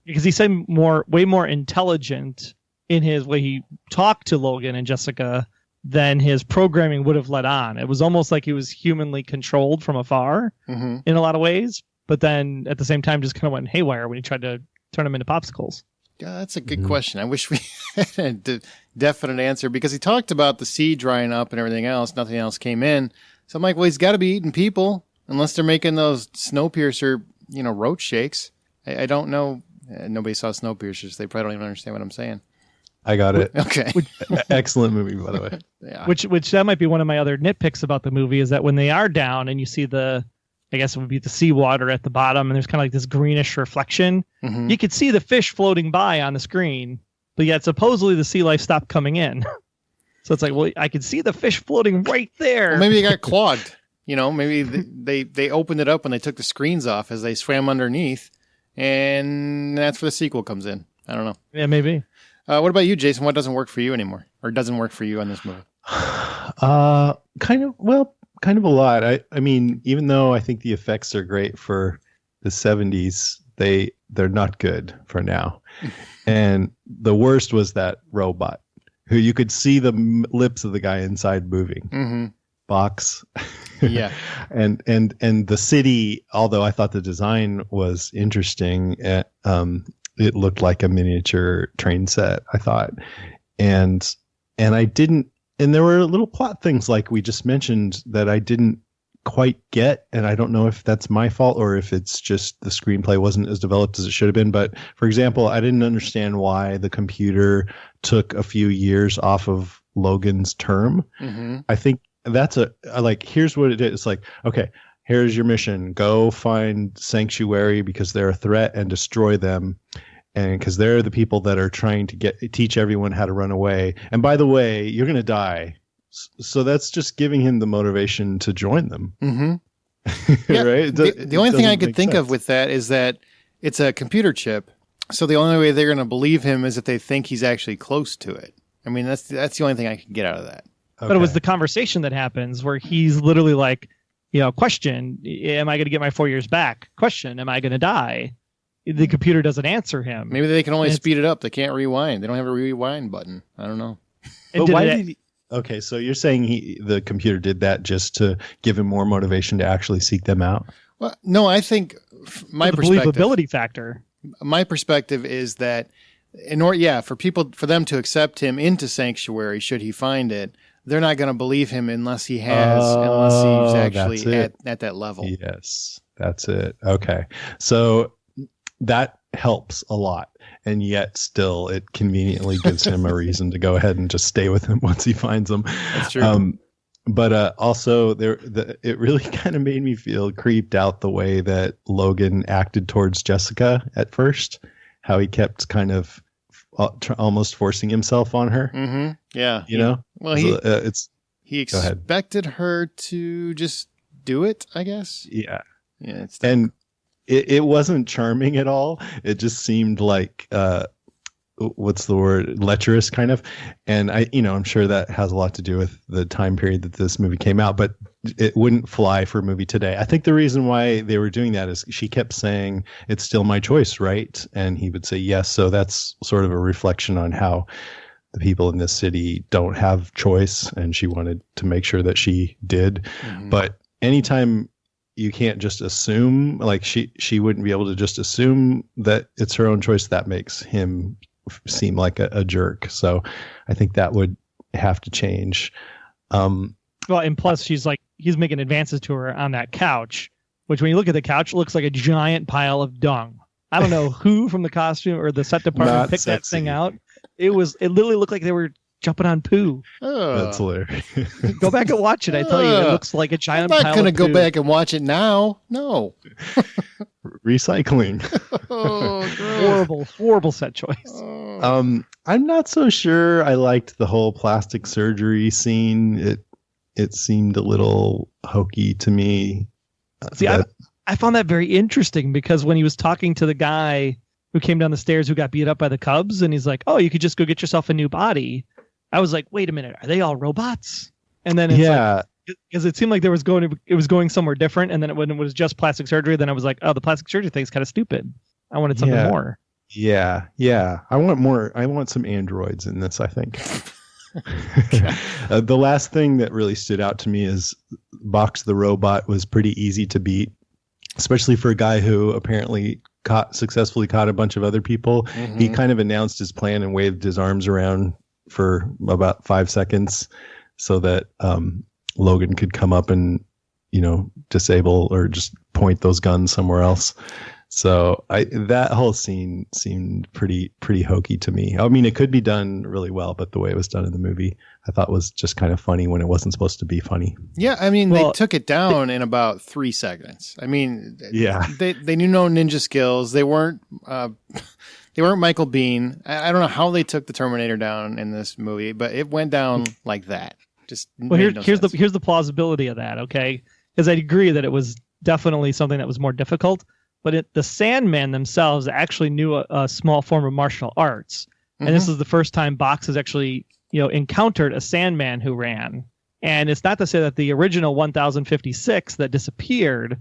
Speaker 2: Because he seemed way more intelligent in his way he talked to Logan and Jessica than his programming would have let on. It was almost like he was humanly controlled from afar in a lot of ways, but then at the same time just kind of went haywire when he tried to turn them into popsicles.
Speaker 1: Yeah, that's a good question. I wish we had a definite answer, because he talked about the sea drying up and everything else. Nothing else came in. So I'm like, well, he's got to be eating people unless they're making those Snowpiercer, roach shakes. I don't know. Nobody saw Snowpiercer, so they probably don't even understand what I'm saying.
Speaker 3: I got it.
Speaker 1: Okay.
Speaker 3: Excellent movie, by the way.
Speaker 1: Yeah.
Speaker 2: Which that might be one of my other nitpicks about the movie, is that when they are down and you see I guess it would be the seawater at the bottom, and there's kind of like this greenish reflection. Mm-hmm. You could see the fish floating by on the screen, but yet supposedly the sea life stopped coming in. So it's like, well, I could see the fish floating right there.
Speaker 1: Well, maybe it got clogged. Maybe they opened it up when they took the screens off as they swam underneath, and that's where the sequel comes in. I don't know.
Speaker 2: Yeah, maybe.
Speaker 1: What about you, Jason? What doesn't work for you anymore, or doesn't work for you on this movie?
Speaker 3: Kind of a lot. I mean, even though I think the effects are great for the 70s, they're not good for now. And the worst was that robot, who you could see the lips of the guy inside moving. Mm-hmm. Box.
Speaker 1: Yeah.
Speaker 3: and the city, although I thought the design was interesting, it looked like a miniature train set, I thought. And I didn't, and there were little plot things like we just mentioned that I didn't quite get, and I don't know if that's my fault or if it's just the screenplay wasn't as developed as it should have been. But for example, I didn't understand why the computer took a few years off of Logan's term. Mm-hmm. I think that's here's what it is. It's like, okay, here's your mission. Go find Sanctuary because they're a threat and destroy them. And because they're the people that are trying to teach everyone how to run away. And by the way, you're going to die. So that's just giving him the motivation to join them. Mm-hmm.
Speaker 1: Yeah,
Speaker 3: right?
Speaker 1: The only thing I could think of with that is that it's a computer chip. So the only way they're going to believe him is if they think he's actually close to it. I mean, that's the only thing I can get out of that.
Speaker 2: Okay. But it was the conversation that happens where he's literally like, question, am I going to get my 4 years back? Question, am I going to die? The computer doesn't answer him.
Speaker 1: Maybe they can only speed it up. They can't rewind. They don't have a rewind button. I don't know.
Speaker 3: But why did he... Okay, so you're saying the computer did that just to give him more motivation to actually seek them out?
Speaker 1: Well, no, I think my perspective,
Speaker 2: believability factor.
Speaker 1: My perspective is that for them to accept him into Sanctuary, should he find it, they're not going to believe him unless he's actually at that level.
Speaker 3: Yes, that's it. Okay, so that helps a lot. And yet still it conveniently gives him a reason to go ahead and just stay with him once he finds them.
Speaker 1: That's true.
Speaker 3: But also it really kind of made me feel creeped out the way that Logan acted towards Jessica at first, how he kept kind of almost forcing himself on her. Mm-hmm.
Speaker 1: Yeah.
Speaker 3: Well,
Speaker 1: he expected her to just do it, I guess.
Speaker 3: Yeah.
Speaker 1: Yeah.
Speaker 3: And it wasn't charming at all. It just seemed like what's the word, lecherous kind of. And I'm sure that has a lot to do with the time period that this movie came out, but it wouldn't fly for a movie today. I think the reason why they were doing that is she kept saying, "It's still my choice, right?" And he would say yes. So that's sort of a reflection on how the people in this city don't have choice, and she wanted to make sure that she did. Mm-hmm. But anytime you can't just assume, like she wouldn't be able to just assume that it's her own choice, that makes him seem like a jerk. So I think that would have to change.
Speaker 2: Well, and plus he's making advances to her on that couch, which when you look at the couch, it looks like a giant pile of dung. I don't know who from the costume or the set department picked that thing out. It literally looked like they were jumping on poo.
Speaker 3: That's hilarious.
Speaker 2: Go back and watch it. I tell you, it looks like a giant pile of poo.
Speaker 1: I'm not going to go back and watch it now. No.
Speaker 3: Recycling.
Speaker 2: Horrible set choice.
Speaker 3: I'm not so sure I liked the whole plastic surgery scene. It seemed a little hokey to me.
Speaker 2: See, I found that very interesting because when he was talking to the guy who came down the stairs who got beat up by the Cubs, and he's like, "Oh, you could just go get yourself a new body." I was like, "Wait a minute, are they all robots?" And then it's like, because it seemed like it was going somewhere different, and then when it was just plastic surgery, then I was like, "Oh, the plastic surgery thing's kind of stupid. I wanted something more."
Speaker 3: Yeah. I want more. I want some androids in this, I think. The last thing that really stood out to me is Box the Robot was pretty easy to beat, especially for a guy who apparently successfully caught a bunch of other people. Mm-hmm. He kind of announced his plan and waved his arms around for about 5 seconds so that Logan could come up and, disable or just point those guns somewhere else. So that whole scene seemed pretty hokey to me. I mean, it could be done really well, but the way it was done in the movie, I thought was just kind of funny when it wasn't supposed to be funny.
Speaker 1: Yeah, I mean, they took it down in about 3 seconds. I mean, they knew no ninja skills. They weren't Michael Biehn. I don't know how they took the Terminator down in this movie, but it went down like that. Just
Speaker 2: here's the plausibility of that. Okay, because I agree that it was definitely something that was more difficult. But the Sandman themselves actually knew a small form of martial arts. And this is the first time Box has actually, encountered a Sandman who ran. And it's not to say that the original 1056 that disappeared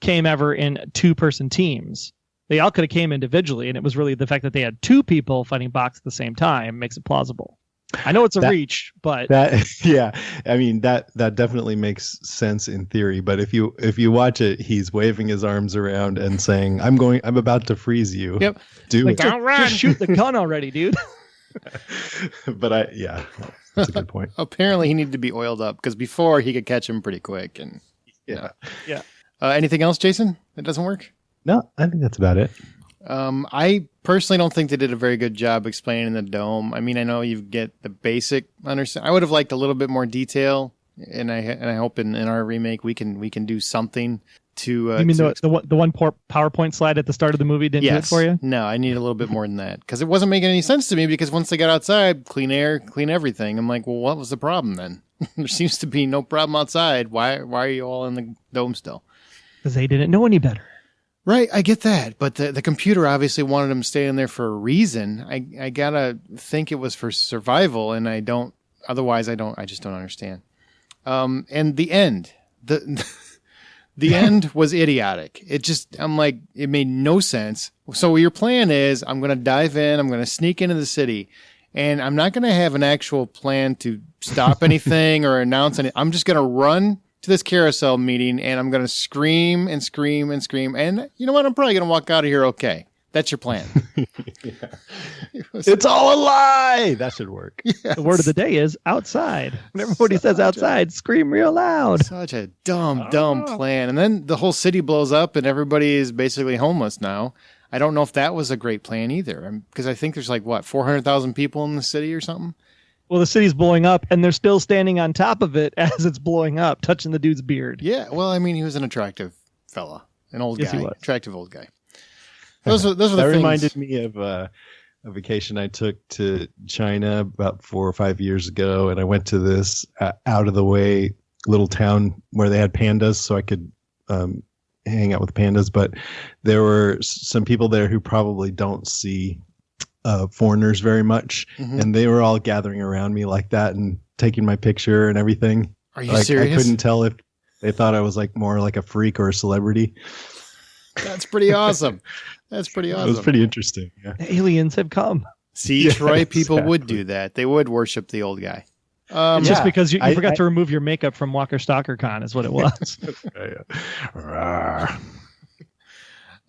Speaker 2: came ever in 2-person teams. They all could have came individually. And it was really the fact that they had 2 people fighting Box at the same time makes it plausible. I know it's a reach, but
Speaker 3: I mean that definitely makes sense in theory. But if you watch it, he's waving his arms around and saying, "I'm about to freeze you."
Speaker 1: Yep.
Speaker 2: Don't run. Just shoot the gun already, dude.
Speaker 3: But that's a good point.
Speaker 1: Apparently, he needed to be oiled up because before he could catch him pretty quick. And
Speaker 2: yeah.
Speaker 1: Anything else, Jason? That doesn't work?
Speaker 3: No, I think that's about it.
Speaker 1: I personally don't think they did a very good job explaining the dome. I mean, I know you get the basic understand. I would have liked a little bit more detail, and I hope in our remake we can do something to.
Speaker 2: You mean the one PowerPoint slide at the start of the movie didn't do it for you?
Speaker 1: No, I need a little bit more than that because it wasn't making any sense to me. Because once they got outside, clean air, clean everything. I'm like, well, what was the problem then? There seems to be no problem outside. Why are you all in the dome still?
Speaker 2: Because they didn't know any better.
Speaker 1: Right, I get that, but the computer obviously wanted him to stay in there for a reason. I gotta think it was for survival, and I just don't understand. And the end, the end was idiotic. I'm like, it made no sense. So your plan is, I'm gonna dive in, I'm gonna sneak into the city, and I'm not gonna have an actual plan to stop anything or announce anything. I'm just gonna run to this carousel meeting, and I'm going to scream and scream and scream. And you know what? I'm probably going to walk out of here okay. That's your plan.
Speaker 3: It's all a lie! That should work.
Speaker 2: Yes. The word of the day is outside. When everybody says outside, scream real loud.
Speaker 1: Such a dumb plan. And then the whole city blows up, and everybody is basically homeless now. I don't know if that was a great plan either, because I think there's 400,000 people in the city or something?
Speaker 2: Well, the city's blowing up, and they're still standing on top of it as it's blowing up, touching the dude's beard.
Speaker 1: Yeah, well, I mean, he was an attractive fella, an old guy,
Speaker 2: he was.
Speaker 1: Attractive old guy. Those are the things.
Speaker 3: That reminded me of a vacation I took to China about 4 or 5 years ago, and I went to this out of the way little town where they had pandas, so I could hang out with pandas. But there were some people there who probably don't see foreigners very much, and they were all gathering around me like that and taking my picture and everything.
Speaker 1: Are you serious?
Speaker 3: I couldn't tell if they thought I was like more like a freak or a celebrity.
Speaker 1: That's pretty awesome. That's pretty awesome.
Speaker 3: It was pretty interesting. Yeah.
Speaker 2: Aliens have come.
Speaker 1: See, Troy, people would do that. They would worship the old guy.
Speaker 2: It's just because you forgot to remove your makeup from Walker Stalker Con is what it was.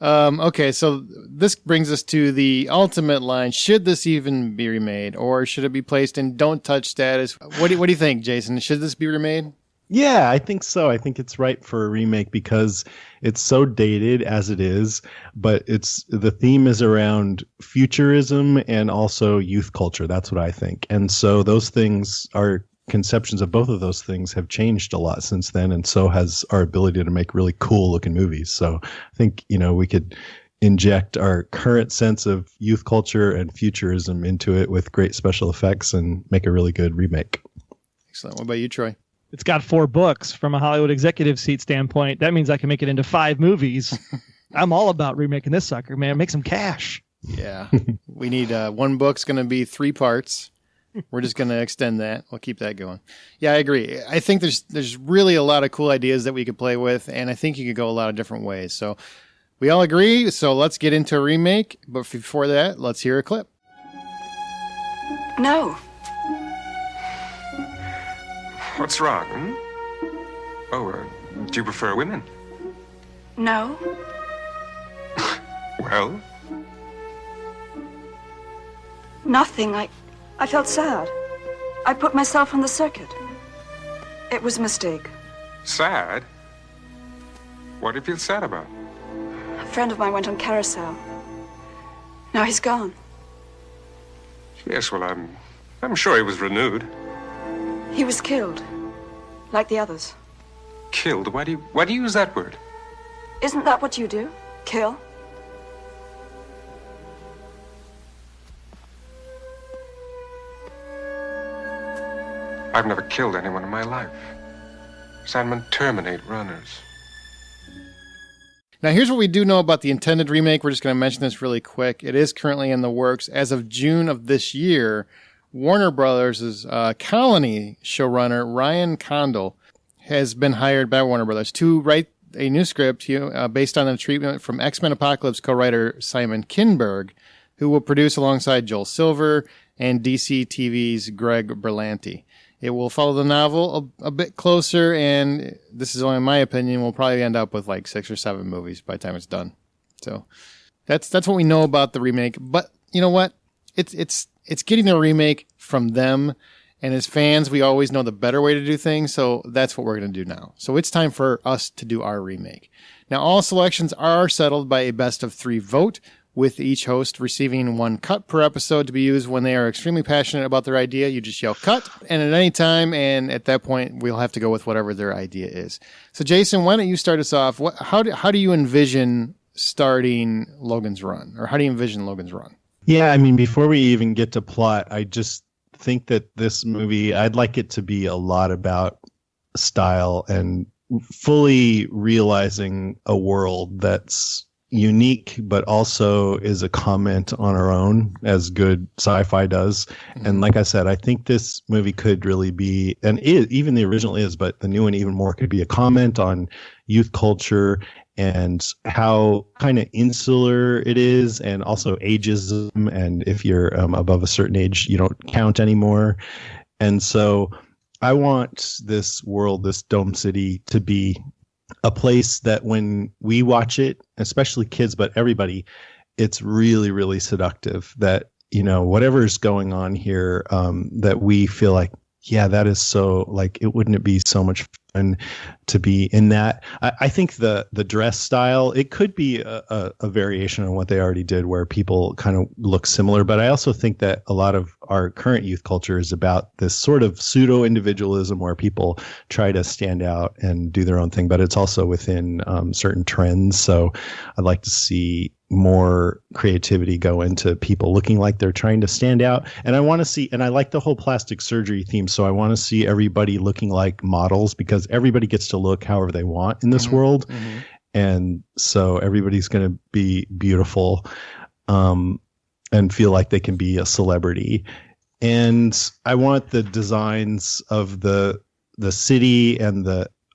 Speaker 1: Okay, so this brings us to the ultimate line. Should this even be remade, or should it be placed in don't touch status? What do you think, Jason? Should this be remade?
Speaker 3: Yeah, I think so. I think it's right for a remake because it's so dated as it is, but the theme is around futurism and also youth culture. That's what I think. And so those things are conceptions of both of those things have changed a lot since then, and so has our ability to make really cool looking movies. So I think, we could inject our current sense of youth culture and futurism into it with great special effects and make a really good remake.
Speaker 1: Excellent. What about you, Troy?
Speaker 2: It's got 4 books. From a Hollywood executive seat standpoint, that means I can make it into 5 movies. I'm all about remaking this sucker, man. Make some cash.
Speaker 1: Yeah. We need one book's going to be 3 parts. We're just going to extend that. We'll keep that going. Yeah, I agree. I think there's really a lot of cool ideas that we could play with, and I think you could go a lot of different ways. So we all agree. So let's get into a remake. But before that, let's hear a clip.
Speaker 4: No.
Speaker 5: What's wrong? Oh, do you prefer women?
Speaker 4: No.
Speaker 5: Well?
Speaker 4: Nothing. I felt sad. I put myself on the circuit. It was a mistake.
Speaker 5: Sad? What do you feel sad about?
Speaker 4: A friend of mine went on Carousel. Now he's gone.
Speaker 5: Yes, well, I'm sure he was renewed.
Speaker 4: He was killed, like the others.
Speaker 5: Killed? Why do you use that word?
Speaker 4: Isn't that what you do? Kill?
Speaker 5: I've never killed anyone in my life. Sandmen terminate runners.
Speaker 1: Now, here's what we do know about the intended remake. We're just going to mention this really quick. It is currently in the works. As of June of this year, Warner Brothers' Colony showrunner, Ryan Condal, has been hired by Warner Brothers to write a new script based on the treatment from X-Men Apocalypse co-writer Simon Kinberg, who will produce alongside Joel Silver and DC TV's Greg Berlanti. It will follow the novel a bit closer, and this is only my opinion, we'll probably end up with like 6 or 7 movies by the time it's done. So that's what we know about the remake. But you know what? It's getting a remake from them, and as fans, we always know the better way to do things, so that's what we're going to do now. So it's time for us to do our remake. Now, all selections are settled by a best of 3 vote, with each host receiving 1 cut per episode to be used when they are extremely passionate about their idea. You just yell cut, and at any time, and at that point, we'll have to go with whatever their idea is. So, Jason, why don't you start us off? How do you envision starting Logan's run, or how do you envision Logan's run?
Speaker 3: Yeah, I mean, before we even get to plot, I just think that this movie, I'd like it to be a lot about style and fully realizing a world that's unique, but also is a comment on our own, as good sci-fi does. Mm-hmm. And like I said, I think this movie could really be, and even the original is, but the new one even more, could be a comment on youth culture and how kind of insular it is, and also ageism. And if you're above a certain age, you don't count anymore. And so I want this world, this dome city, to be a place that when we watch it, especially kids, but everybody, it's really, really seductive. That, whatever's going on here, that we feel like, yeah, that is so, like, wouldn't it be so much fun to be in that? I think the dress style, it could be a variation on what they already did, where people kind of look similar. But I also think that a lot of our current youth culture is about this sort of pseudo individualism where people try to stand out and do their own thing, but it's also within certain trends. So I'd like to see more creativity go into people looking like they're trying to stand out. And I want to see, and I like the whole plastic surgery theme. So I want to see everybody looking like models, because everybody gets to look however they want in this world. Mm-hmm. And so everybody's going to be beautiful. and feel like they can be a celebrity. And I want the designs of the city and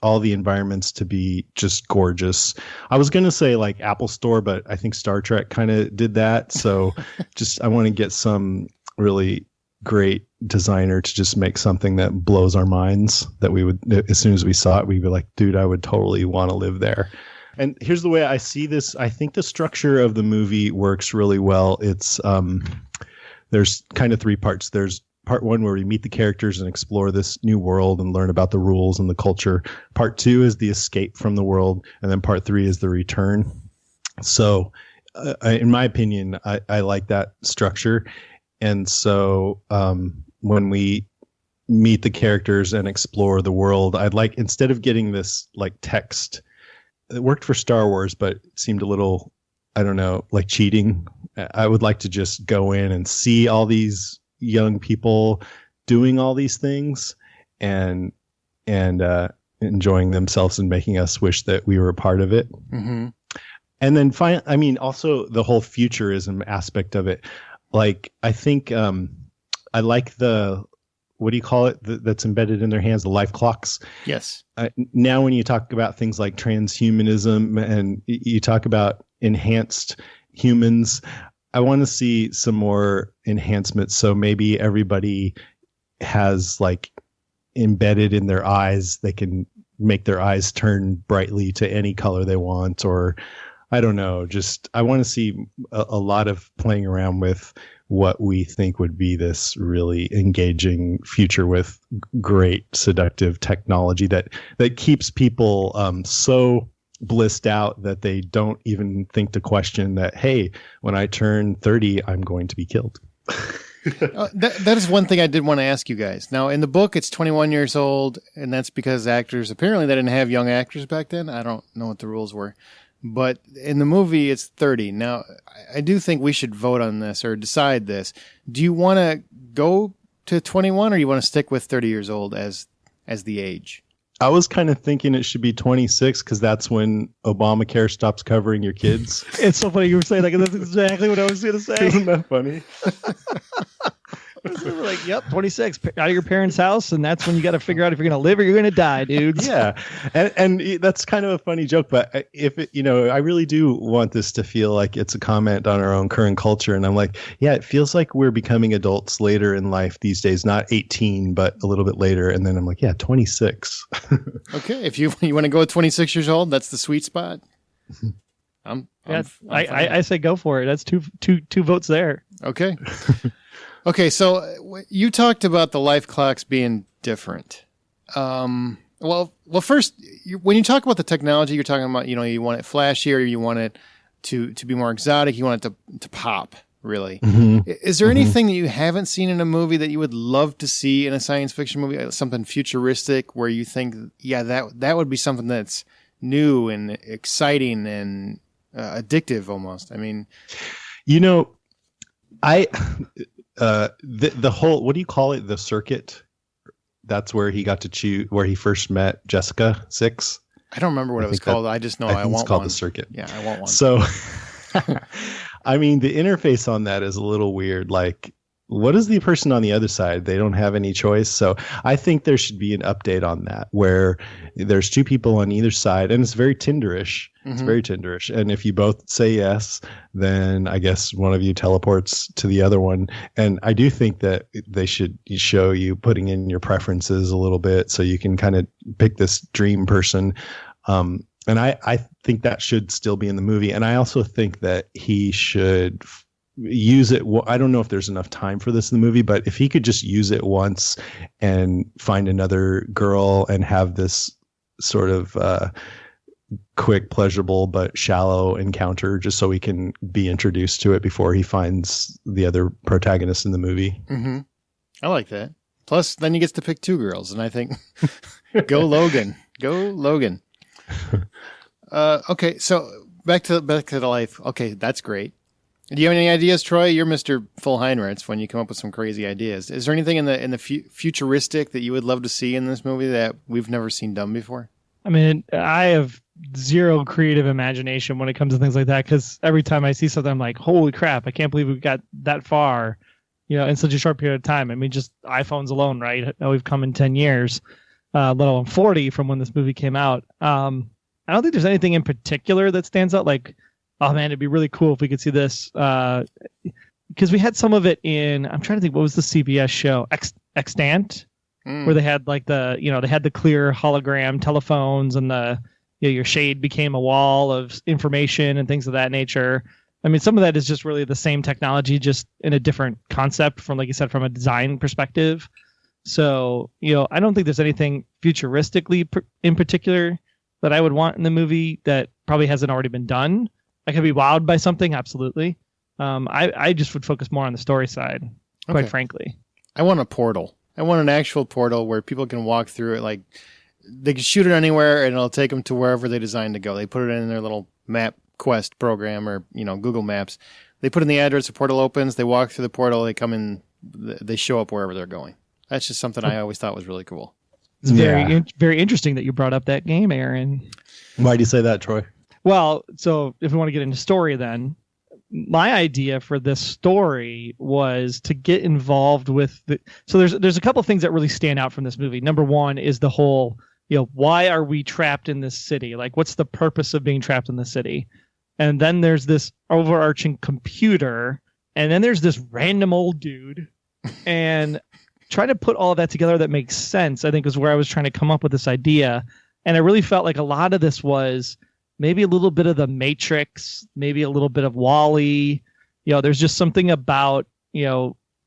Speaker 3: all the environments to be just gorgeous. I was going to say like Apple Store, but I think Star Trek kind of did that. So I want to get some really great designer to just make something that blows our minds, that we would, as soon as we saw it, we'd be like, dude, I would totally want to live there. And here's the way I see this. I think the structure of the movie works really well. It's there's kind of three parts. There's part one where we meet the characters and explore this new world and learn about the rules and the culture. Part two is the escape from the world. And then part three is the return. So in my opinion, I like that structure. And so when we meet the characters and explore the world, I'd like, instead of getting this like text, it worked for Star Wars, but it seemed a little, I don't know, like cheating. I would like to just go in and see all these young people doing all these things and enjoying themselves and making us wish that we were a part of it. Mm-hmm. And then also the whole futurism aspect of it. Like, I think I like the, what do you call it, that's embedded in their hands, the life clocks.
Speaker 1: Yes.
Speaker 3: Now when you talk about things like transhumanism and you talk about enhanced humans, I want to see some more enhancements. So maybe everybody has like embedded in their eyes, they can make their eyes turn brightly to any color they want, or I don't know, just I want to see a lot of playing around with what we think would be this really engaging future with great seductive technology that keeps people so blissed out that they don't even think to question that, hey, when I turn 30, I'm going to be killed.
Speaker 1: That is one thing I did want to ask you guys. Now, in the book, it's 21 years old, and that's because actors, apparently they didn't have young actors back then. I don't know what the rules were. But in the movie, it's 30. Now, I do think we should vote on this or decide this. Do you want to go to 21 or do you want to stick with 30 years old as the age?
Speaker 3: I was kind of thinking it should be 26 because that's when Obamacare stops covering your kids.
Speaker 2: It's so funny you were saying that, 'cause that's exactly what I was going to say.
Speaker 3: Isn't that funny?
Speaker 2: We were like, yep, 26, out of your parents' house, and that's when you got to figure out if you're going to live or you're going to die, dude.
Speaker 3: Yeah, and that's kind of a funny joke, but if it, I really do want this to feel like it's a comment on our own current culture, and I'm like, yeah, it feels like we're becoming adults later in life these days, not 18, but a little bit later, and then I'm like, yeah, 26.
Speaker 1: Okay, if you want to go at 26 years old, that's the sweet spot.
Speaker 2: I say go for it. That's two votes there.
Speaker 1: Okay. Okay, so you talked about the life clocks being different. Well, first, when you talk about the technology, you're talking about, you want it flashier, you want it to be more exotic, you want it to pop, really. Mm-hmm. Is there anything that you haven't seen in a movie that you would love to see in a science fiction movie, something futuristic where you think, yeah, that would be something that's new and exciting and addictive almost? I mean...
Speaker 3: the whole, what do you call it? The circuit. That's where he got to choose, where he first met Jessica 6.
Speaker 1: I don't remember what it was called. I just know I want one.
Speaker 3: It's called the circuit.
Speaker 1: Yeah, I want one.
Speaker 3: So, I mean, the interface on that is a little weird. Like, what is the person on the other side? They don't have any choice. So I think there should be an update on that where there's two people on either side, and it's very Tinderish. Mm-hmm. It's very Tinderish. And if you both say yes, then I guess one of you teleports to the other one. And I do think that they should show you putting in your preferences a little bit so you can kind of pick this dream person. And I think that should still be in the movie. And I also think that he should use it. Well, I don't know if there's enough time for this in the movie, but if he could just use it once and find another girl and have this sort of quick, pleasurable, but shallow encounter just so he can be introduced to it before he finds the other protagonist in the movie.
Speaker 1: Mm-hmm. I like that. Plus, then he gets to pick two girls, and I think, go Logan. Go Logan. Okay, so back to the life. Okay, that's great. Do you have any ideas, Troy? You're Mr. Full Heinritz when you come up with some crazy ideas. Is there anything in the futuristic that you would love to see in this movie that we've never seen done before?
Speaker 2: I mean, I have zero creative imagination when it comes to things like that, because every time I see something, I'm like, holy crap, I can't believe we got that far, in such a short period of time. I mean, just iPhones alone, right? We've come in 10 years, let alone 40 from when this movie came out. I don't think there's anything in particular that stands out. Like, oh man, it'd be really cool if we could see this. Because we had some of it in, I'm trying to think, what was the CBS show? Extant? Where they had like they had the clear hologram telephones, and your shade became a wall of information and things of that nature. I mean, some of that is just really the same technology, just in a different concept from, like you said, from a design perspective. So, I don't think there's anything futuristically in particular that I would want in the movie that probably hasn't already been done. I could be wowed by something, absolutely. I just would focus more on the story side, quite frankly.
Speaker 1: I want a portal. I want an actual portal where people can walk through it. Like, they can shoot it anywhere and it'll take them to wherever they designed to go. They put it in their little map quest program, or, Google Maps. They put in the address, the portal opens, they walk through the portal, they come in, they show up wherever they're going. That's just something I always thought was really cool.
Speaker 2: It's very interesting that you brought up that game, Aaron.
Speaker 3: Why do you say that, Troy?
Speaker 2: Well, so if we want to get into story then, my idea for this story was to get involved with so there's a couple of things that really stand out from this movie. Number one is the whole, why are we trapped in this city? Like, what's the purpose of being trapped in the city? And then there's this overarching computer, and then there's this random old dude. And trying to put all of that together that makes sense, I think, is where I was trying to come up with this idea. And I really felt like a lot of this was maybe a little bit of the Matrix, maybe a little bit of WALL-E. There's just something about,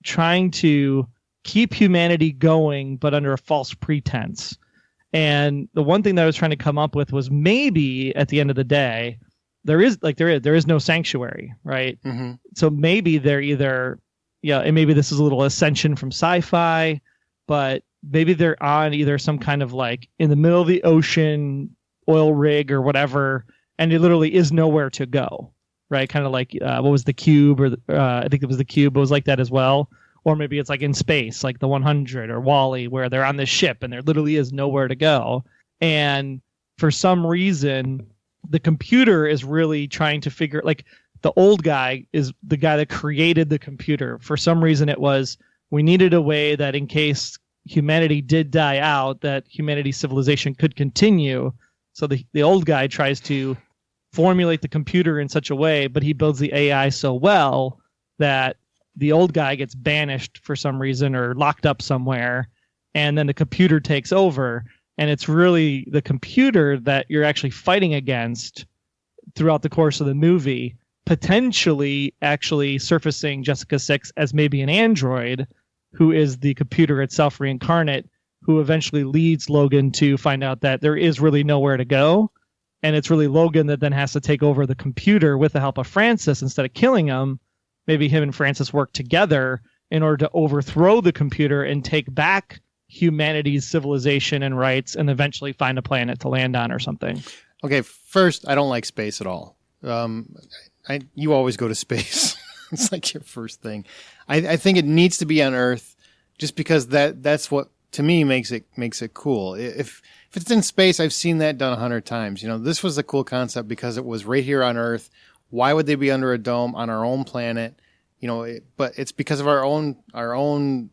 Speaker 2: trying to keep humanity going, but under a false pretense. And the one thing that I was trying to come up with was maybe at the end of the day, there is no sanctuary, right? Mm-hmm. So maybe they're either, and maybe this is a little ascension from sci-fi, but maybe they're on either some kind of like in the middle of the ocean, oil rig or whatever, and it literally is nowhere to go, right? Kind of like what was the Cube, or I think it was the Cube. It was like that as well. Or maybe it's like in space, like the 100 or WALL-E, where they're on this ship and there literally is nowhere to go. And for some reason, the computer is really trying to figure, like, the old guy is the guy that created the computer. For some reason, it was, we needed a way that in case humanity did die out, that humanity's civilization could continue. So the old guy tries to formulate the computer in such a way, but he builds the AI so well that the old guy gets banished for some reason or locked up somewhere, and then the computer takes over. And it's really the computer that you're actually fighting against throughout the course of the movie, potentially actually surfacing Jessica 6 as maybe an android who is the computer itself reincarnate, who eventually leads Logan to find out that there is really nowhere to go. And it's really Logan that then has to take over the computer with the help of Francis instead of killing him. Maybe him and Francis work together in order to overthrow the computer and take back humanity's civilization and rights, and eventually find a planet to land on or something.
Speaker 1: Okay, first, I don't like space at all. You always go to space. It's like your first thing. I think it needs to be on Earth, just because that's what, to me, makes it cool. If it's in space, I've seen that done 100 times. This was a cool concept because it was right here on Earth. Why would they be under a dome on our own planet? But it's because of our own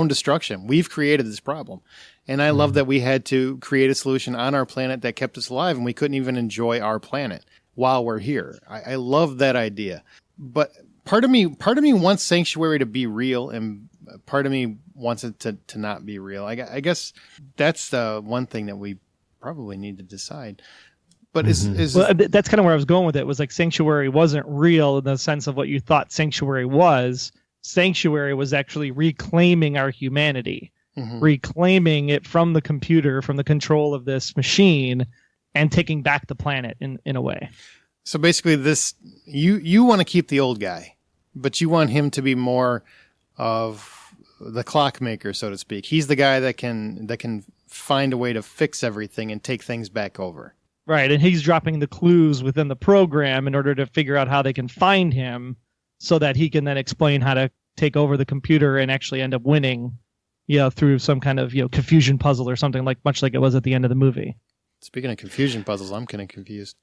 Speaker 1: destruction. We've created this problem. And I love that we had to create a solution on our planet that kept us alive, and we couldn't even enjoy our planet while we're here. I love that idea. But part of me wants Sanctuary to be real, and part of me wants it to not be real. I guess that's the one thing that we probably need to decide. But
Speaker 2: that's kind of where I was going with it. Was like Sanctuary wasn't real in the sense of what you thought Sanctuary was. Sanctuary was actually reclaiming our humanity, reclaiming it from the computer, from the control of this machine, and taking back the planet in a way.
Speaker 1: So basically, this you want to keep the old guy, but you want him to be more of the clockmaker, so to speak. He's the guy that can find a way to fix everything and take things back over.
Speaker 2: Right, and he's dropping the clues within the program in order to figure out how they can find him, so that he can then explain how to take over the computer and actually end up winning through some kind of confusion puzzle or something, much like it was at the end of the movie.
Speaker 1: Speaking of confusion puzzles, I'm kind of confused.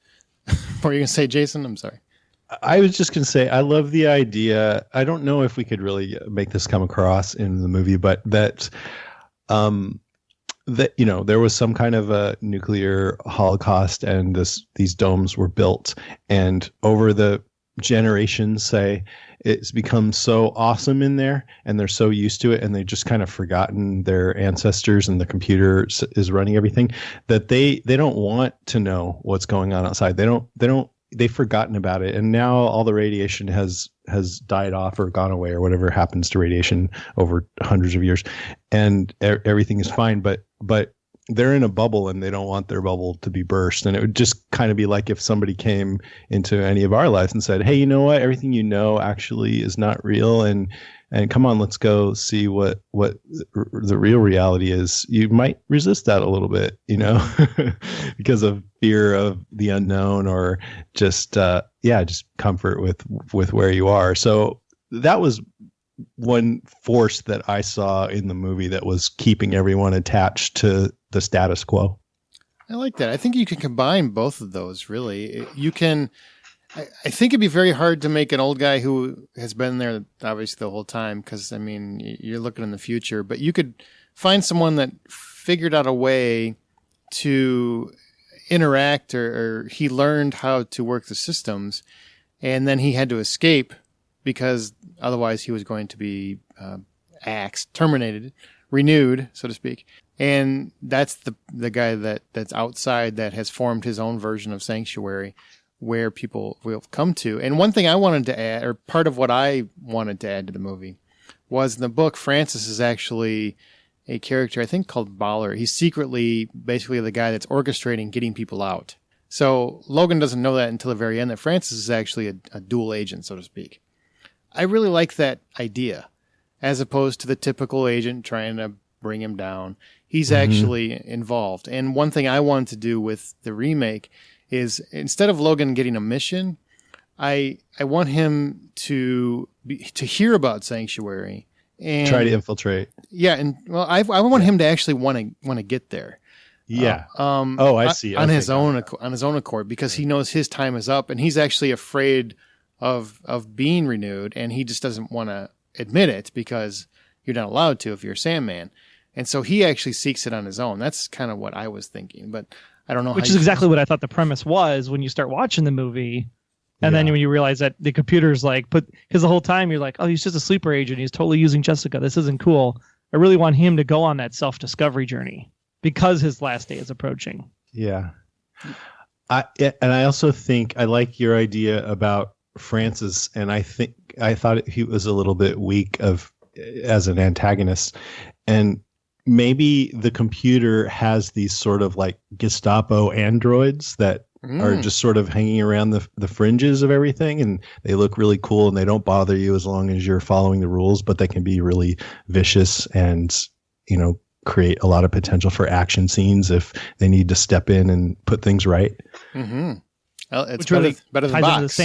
Speaker 1: What were you going to say, Jason? I'm sorry.
Speaker 3: I was just going to say, I love the idea. I don't know if we could really make this come across in the movie, but that there was some kind of a nuclear holocaust, and these domes were built, and over the generations, say, it's become so awesome in there, and they're so used to it, and they've just kind of forgotten their ancestors, and the computer is running everything, that they don't want to know what's going on outside. They've forgotten about it, and now all the radiation has died off or gone away, or whatever happens to radiation over hundreds of years, and everything is fine. But they're in a bubble, and they don't want their bubble to be burst. And it would just kind of be like if somebody came into any of our lives and said, "Hey, you know what? Everything you know actually is not real, and come on, let's go see what the real reality is." You might resist that a little bit, because of fear of the unknown, or just comfort with where you are. So that was one force that I saw in the movie that was keeping everyone attached to the status quo.
Speaker 1: I like that. I think you can combine both of those, really. You can. I think it'd be very hard to make an old guy who has been there obviously the whole time, because, you're looking in the future, but you could find someone that figured out a way to interact, or he learned how to work the systems, and then he had to escape because otherwise he was going to be axed, terminated, renewed, so to speak. And that's the guy that's outside, that has formed his own version of sanctuary, where people will come to. And one thing I wanted to add, or part of what I wanted to add to the movie, was in the book, Francis is actually a character, I think, called Baller. He's secretly basically the guy that's orchestrating getting people out. So Logan doesn't know that until the very end, that Francis is actually a dual agent, so to speak. I really like that idea, as opposed to the typical agent trying to bring him down. He's actually involved. And one thing I wanted to do with the remake is, instead of Logan getting a mission, I want him to hear about Sanctuary and
Speaker 3: try to infiltrate.
Speaker 1: Yeah, and I want him to actually want to get there.
Speaker 3: Yeah. I see.
Speaker 1: On his own accord, because he knows his time is up, and he's actually afraid of being renewed, and he just doesn't want to admit it because you're not allowed to if you're Sandman. And so he actually seeks it on his own. That's kind of what I was thinking, but I don't know.
Speaker 2: Which is exactly what I thought the premise was when you start watching the movie. And then when you realize that the computer's because the whole time you're like, oh, he's just a sleeper agent. He's totally using Jessica. This isn't cool. I really want him to go on that self-discovery journey because his last day is approaching. Yeah.
Speaker 3: I also think I like your idea about Francis, and I thought he was a little bit weak as an antagonist, and maybe the computer has these sort of Gestapo androids that are just sort of hanging around the fringes of everything, and they look really cool, and they don't bother you as long as you're following the rules, but they can be really vicious and create a lot of potential for action scenes if they need to step in and put things right.
Speaker 1: Mm-hmm. Well, it's
Speaker 2: Which really
Speaker 1: better than Box.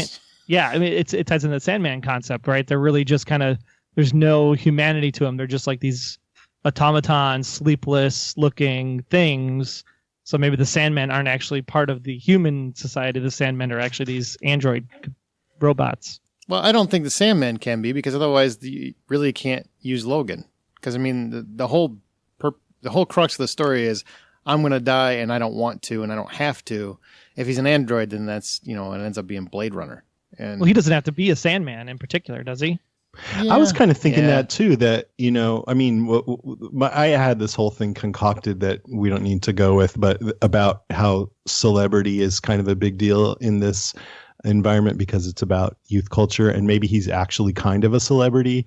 Speaker 2: It ties into the Sandman concept, right? They're really just kind of, there's no humanity to them. They're just like these automaton, sleepless looking things. So maybe the Sandmen aren't actually part of the human society. The Sandmen are actually these android robots.
Speaker 1: Well, I don't think the Sandmen can be, because otherwise you really can't use Logan. Because the whole crux of the story is, I'm going to die and I don't want to and I don't have to. If he's an android, then that's, it ends up being Blade Runner. And
Speaker 2: well, he doesn't have to be a Sandman in particular, does he?
Speaker 3: Yeah, I was kind of thinking that too, that, I had this whole thing concocted that we don't need to go with, but about how celebrity is kind of a big deal in this environment because it's about youth culture, and maybe he's actually kind of a celebrity,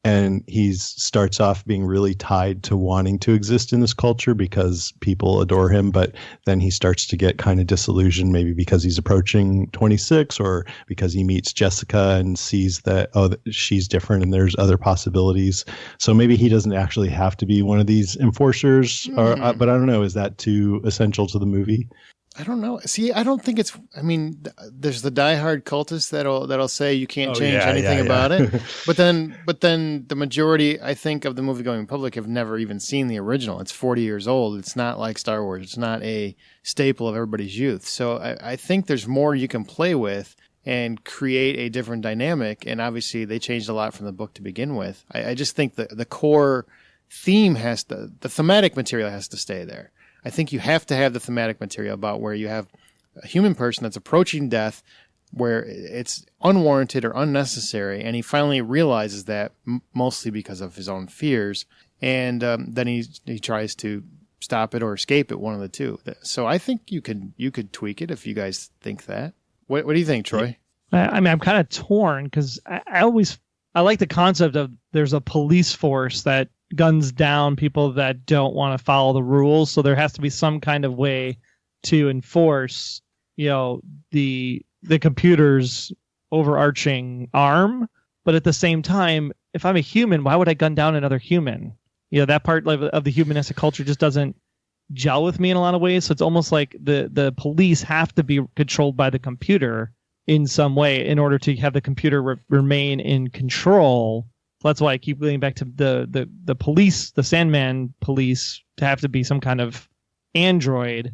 Speaker 3: and he starts off being really tied to wanting to exist in this culture because people adore him, but then he starts to get kind of disillusioned, maybe because he's approaching 26, or because he meets Jessica and sees that, she's different and there's other possibilities. So maybe he doesn't actually have to be one of these enforcers, but I don't know, is that too essential to the movie?
Speaker 1: I don't know. See, I don't think it's. I mean, there's the diehard cultists that'll say you can't change anything about it. But then the majority, I think, of the movie-going public have never even seen the original. It's 40 years old. It's not like Star Wars. It's not a staple of everybody's youth. So I think there's more you can play with and create a different dynamic. And obviously, they changed a lot from the book to begin with. I just think the core theme the thematic material has to stay there. I think you have to have the thematic material about where you have a human person that's approaching death, where it's unwarranted or unnecessary, and he finally realizes that mostly because of his own fears, and then he tries to stop it or escape it, one of the two. So I think you could tweak it if you guys think that. What do you think, Troy?
Speaker 2: I mean, I'm kind of torn because I like the concept of there's a police force that guns down people that don't want to follow the rules. So there has to be some kind of way to enforce, the computer's overarching arm. But at the same time, if I'm a human, why would I gun down another human? That part of the humanistic culture just doesn't gel with me in a lot of ways. So it's almost like the police have to be controlled by the computer in some way in order to have the computer remain in control. That's why I keep going back to the police, the Sandman police, to have to be some kind of android,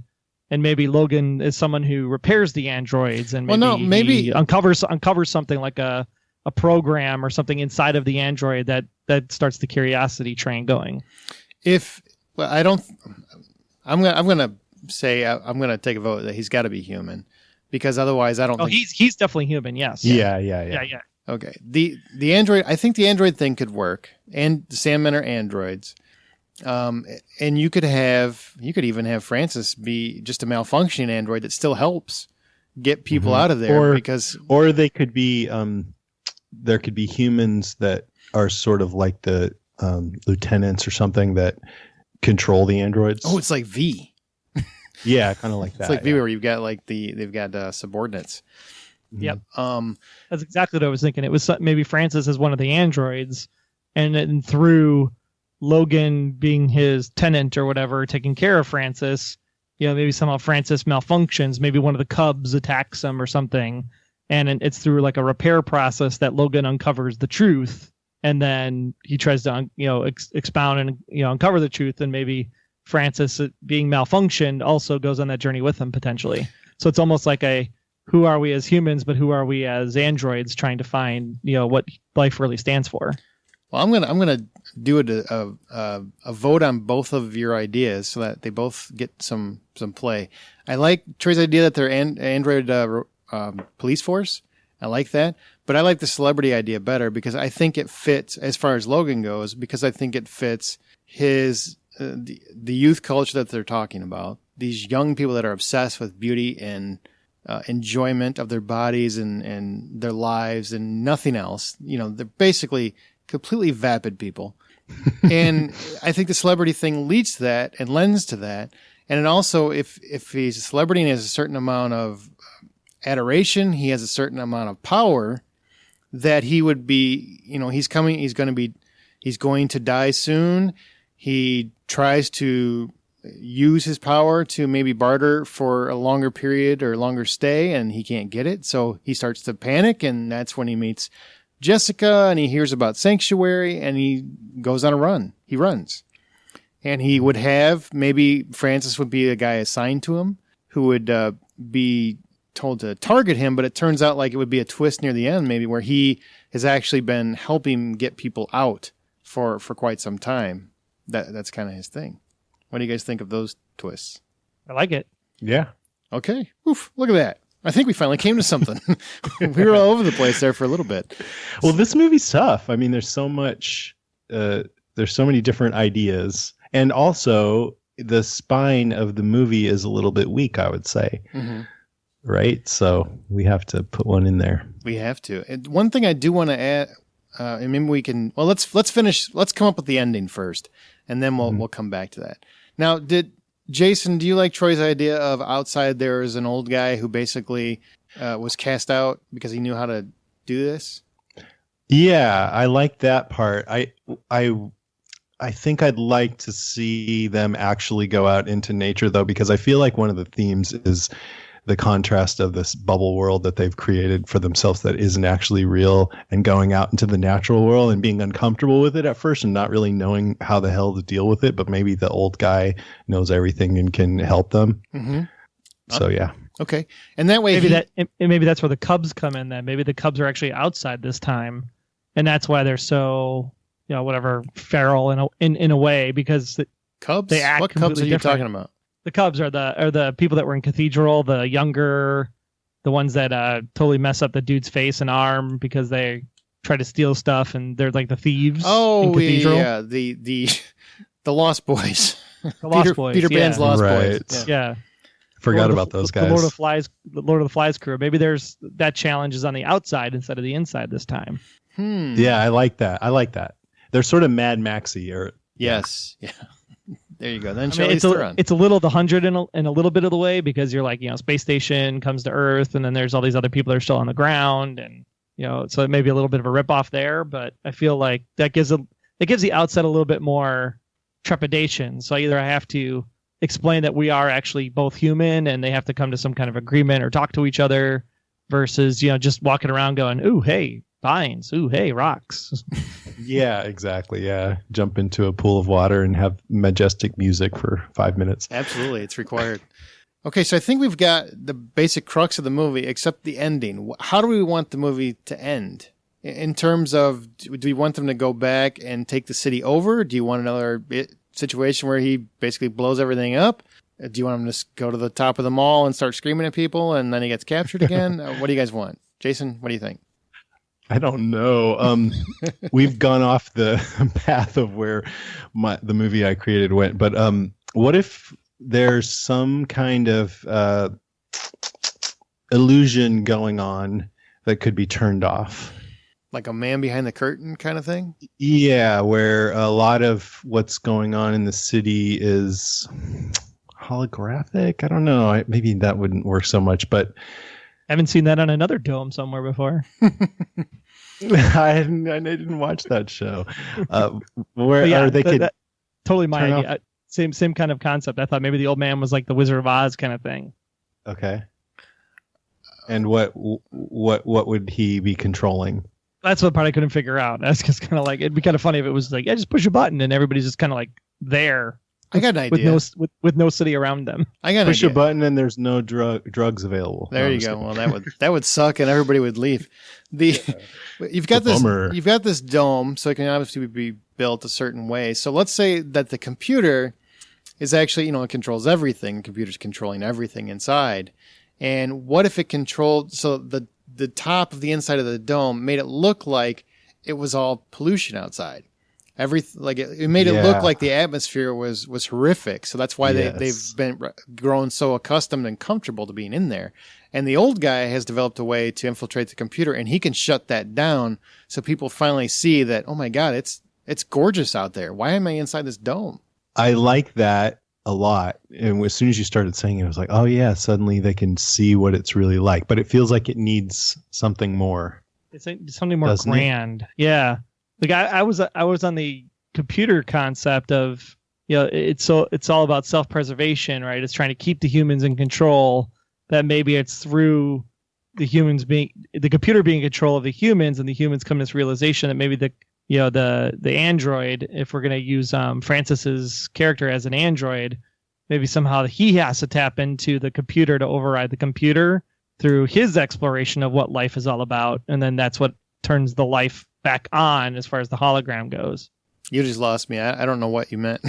Speaker 2: and maybe Logan is someone who repairs the androids, and maybe he uncovers something like a program or something inside of the android that starts the curiosity train going.
Speaker 1: I'm gonna say I'm gonna take a vote that he's got to be human, because otherwise I don't. think
Speaker 2: he's definitely human. Yes.
Speaker 3: Yeah.
Speaker 1: Okay. The android, I think the android thing could work, and the Sandmen are androids. And you could even have Francis be just a malfunctioning android that still helps get people out of there,
Speaker 3: or they could be there could be humans that are sort of like the lieutenants or something that control the androids.
Speaker 1: Oh, it's like V.
Speaker 3: Yeah, kind of like that.
Speaker 1: It's like V, where you've got they've got subordinates.
Speaker 2: Yep. That's exactly what I was thinking. It was maybe Francis is one of the androids, and then through Logan being his tenant or whatever, taking care of Francis, maybe somehow Francis malfunctions. Maybe one of the cubs attacks him or something, and it's through like a repair process that Logan uncovers the truth, and then he tries to expound and uncover the truth, and maybe Francis, being malfunctioned, also goes on that journey with him potentially. So it's almost like who are we as humans, but who are we as androids, trying to find what life really stands for.
Speaker 1: Well, I'm gonna do a vote on both of your ideas so that they both get some play. I like Troy's idea that they're android police force. I like that, but I like the celebrity idea better, because I think it fits as far as Logan goes, because I think it fits his the youth culture that they're talking about. These young people that are obsessed with beauty and enjoyment of their bodies and their lives and nothing else. They're basically completely vapid people. And I think the celebrity thing leads to that and lends to that. And it also, if he's a celebrity and he has a certain amount of adoration, he has a certain amount of power, that he would be, he's going to die soon. He tries to use his power to maybe barter for a longer period or longer stay, and he can't get it. So he starts to panic, and that's when he meets Jessica, and he hears about Sanctuary, and he goes on a run. He runs. And he would maybe Francis would be a guy assigned to him who would be told to target him, but it turns out like it would be a twist near the end, maybe, where he has actually been helping get people out for quite some time. That's kind of his thing. What do you guys think of those twists?
Speaker 2: I like it.
Speaker 3: Yeah.
Speaker 1: Okay. Oof, look at that. I think we finally came to something. We were all over the place there for a little bit.
Speaker 3: Well, this movie's tough. I mean, there's so many different ideas. And also, the spine of the movie is a little bit weak, I would say. Mm-hmm. Right? So we have to put one in there.
Speaker 1: We have to. And one thing I do want to add, and maybe we can, well, let's finish. Let's come up with the ending first, and then we'll come back to that. Now, Jason, do you like Troy's idea of outside there is an old guy who basically was cast out because he knew how to do this?
Speaker 3: Yeah, I like that part. I I think I'd like to see them actually go out into nature, though, because I feel like one of the themes is the contrast of this bubble world that they've created for themselves that isn't actually real, and going out into the natural world and being uncomfortable with it at first and not really knowing how the hell to deal with it. But maybe the old guy knows everything and can help them. Mm-hmm. So, yeah.
Speaker 1: Okay. And that way
Speaker 2: maybe that's where the Cubs come in then. Maybe the Cubs are actually outside this time. And that's why they're so, whatever, feral in a way, because
Speaker 1: Cubs?
Speaker 2: They act
Speaker 1: what Cubs are you
Speaker 2: different.
Speaker 1: talking about?
Speaker 2: The Cubs are the people that were in Cathedral, the younger, the ones that totally mess up the dude's face and arm because they try to steal stuff, and they're like the thieves.
Speaker 1: Oh,
Speaker 2: in Cathedral.
Speaker 1: yeah, the Lost Boys.
Speaker 2: The Lost Boys.
Speaker 1: Peter Pan's Lost
Speaker 3: Right.
Speaker 1: Boys.
Speaker 2: Yeah.
Speaker 3: Forgot about those guys.
Speaker 2: The Lord of the Flies crew. Maybe there's that challenge is on the outside instead of the inside this time.
Speaker 3: Yeah, I like that. They're sort of Mad Maxy, or
Speaker 1: yes, yeah. There you go. Then
Speaker 2: it's a little the 100 in a little bit of the way, because you're like, space station comes to Earth, and then there's all these other people that are still on the ground, and so it may be a little bit of a ripoff there. But I feel like that gives the outside a little bit more trepidation. So either I have to explain that we are actually both human, and they have to come to some kind of agreement or talk to each other, versus just walking around going, "Ooh, hey, vines. Ooh, hey, rocks."
Speaker 3: Yeah, exactly. Yeah. Jump into a pool of water and have majestic music for 5 minutes.
Speaker 1: Absolutely. It's required. Okay, so I think we've got the basic crux of the movie, except the ending. How do we want the movie to end? In terms of, do we want them to go back and take the city over? Do you want another situation where he basically blows everything up? Do you want him to just go to the top of the mall and start screaming at people and then he gets captured again? What do you guys want? Jason, what do you think?
Speaker 3: I don't know. We've gone off the path of where the movie I created went. But what if there's some kind of illusion going on that could be turned off?
Speaker 1: Like a man behind the curtain kind of thing?
Speaker 3: Yeah, where a lot of what's going on in the city is holographic. I don't know. Maybe that wouldn't work so much, but
Speaker 2: I haven't seen that on another dome somewhere before.
Speaker 3: I didn't watch that show.
Speaker 2: Totally my idea. Same kind of concept. I thought maybe the old man was like the Wizard of Oz kind of thing.
Speaker 3: Okay. And what would he be controlling?
Speaker 2: That's the part I couldn't figure out. That's just kind of like, it'd be kind of funny if it was like, yeah, just push a button and everybody's just kind of like there.
Speaker 1: I got an idea.
Speaker 2: With no city around them.
Speaker 1: I got an
Speaker 3: Push
Speaker 1: idea.
Speaker 3: a button and there's no drugs available.
Speaker 1: There you go. Well, that would suck and everybody would leave. You've got this dome, so it can obviously be built a certain way. So let's say that the computer is actually, it controls everything. The computer's controlling everything inside. And what if it controlled, so the top of the inside of the dome made it look like it was all pollution outside. It made it look like the atmosphere was horrific. So that's why they've been grown so accustomed and comfortable to being in there. And the old guy has developed a way to infiltrate the computer, and he can shut that down. So people finally see that, oh my God, it's gorgeous out there. Why am I inside this dome?
Speaker 3: I like that a lot. And as soon as you started saying it, I was like, oh yeah, suddenly they can see what it's really like. But it feels like it needs something more.
Speaker 2: It's something more grand. Yeah. Like I was on the computer concept of, it's all about self-preservation, right? It's trying to keep the humans in control. That maybe it's through the computer being in control of the humans, and the humans come to this realization that maybe the android, if we're going to use Francis's character as an android, maybe somehow he has to tap into the computer to override the computer through his exploration of what life is all about, and then that's what turns the life back on as far as the hologram goes.
Speaker 1: You just lost me. I don't know what you meant.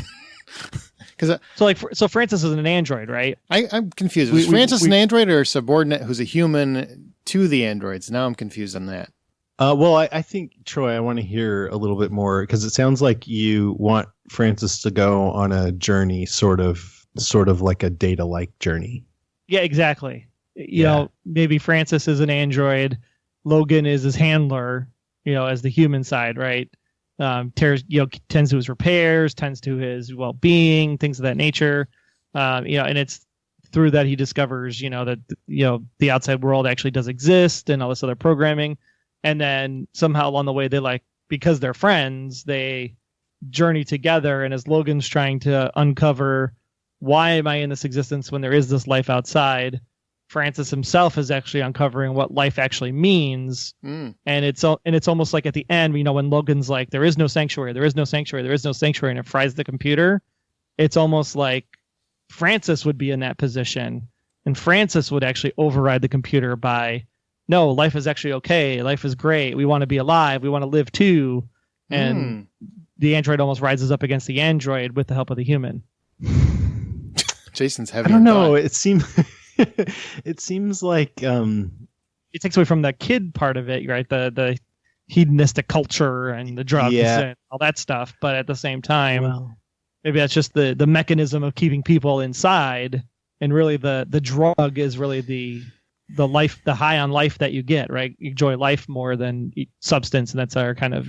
Speaker 2: So Francis is an android, right?
Speaker 1: I'm confused. Was Francis an android or a subordinate who's a human to the androids? Now I'm confused on that.
Speaker 3: Well, I think, Troy, I want to hear a little bit more, because it sounds like you want Francis to go on a journey, sort of like a Data-like journey.
Speaker 2: Yeah, exactly. Maybe Francis is an android. Logan is his handler, as the human side, right? Tends to his repairs, tends to his well-being, things of that nature. And it's through that he discovers, that, the outside world actually does exist and all this other programming. And then somehow along the way, because they're friends, they journey together. And as Logan's trying to uncover, why am I in this existence when there is this life outside, Francis himself is actually uncovering what life actually means. And it's almost like at the end, when Logan's like, there is no sanctuary, there is no sanctuary, there is no sanctuary, and it fries the computer. It's almost like Francis would be in that position, and Francis would actually override the computer by, no, life is actually okay. Life is great. We want to be alive. We want to live too. And the android almost rises up against the android with the help of the human.
Speaker 1: Jason's heavy.
Speaker 3: I don't know. It seems like
Speaker 2: it takes away from the kid part of it, right? The hedonistic culture and the drugs and all that stuff. But at the same time, maybe that's just the mechanism of keeping people inside. And really the drug is really the life, the high on life that you get, right? You enjoy life more than substance. And that's our kind of,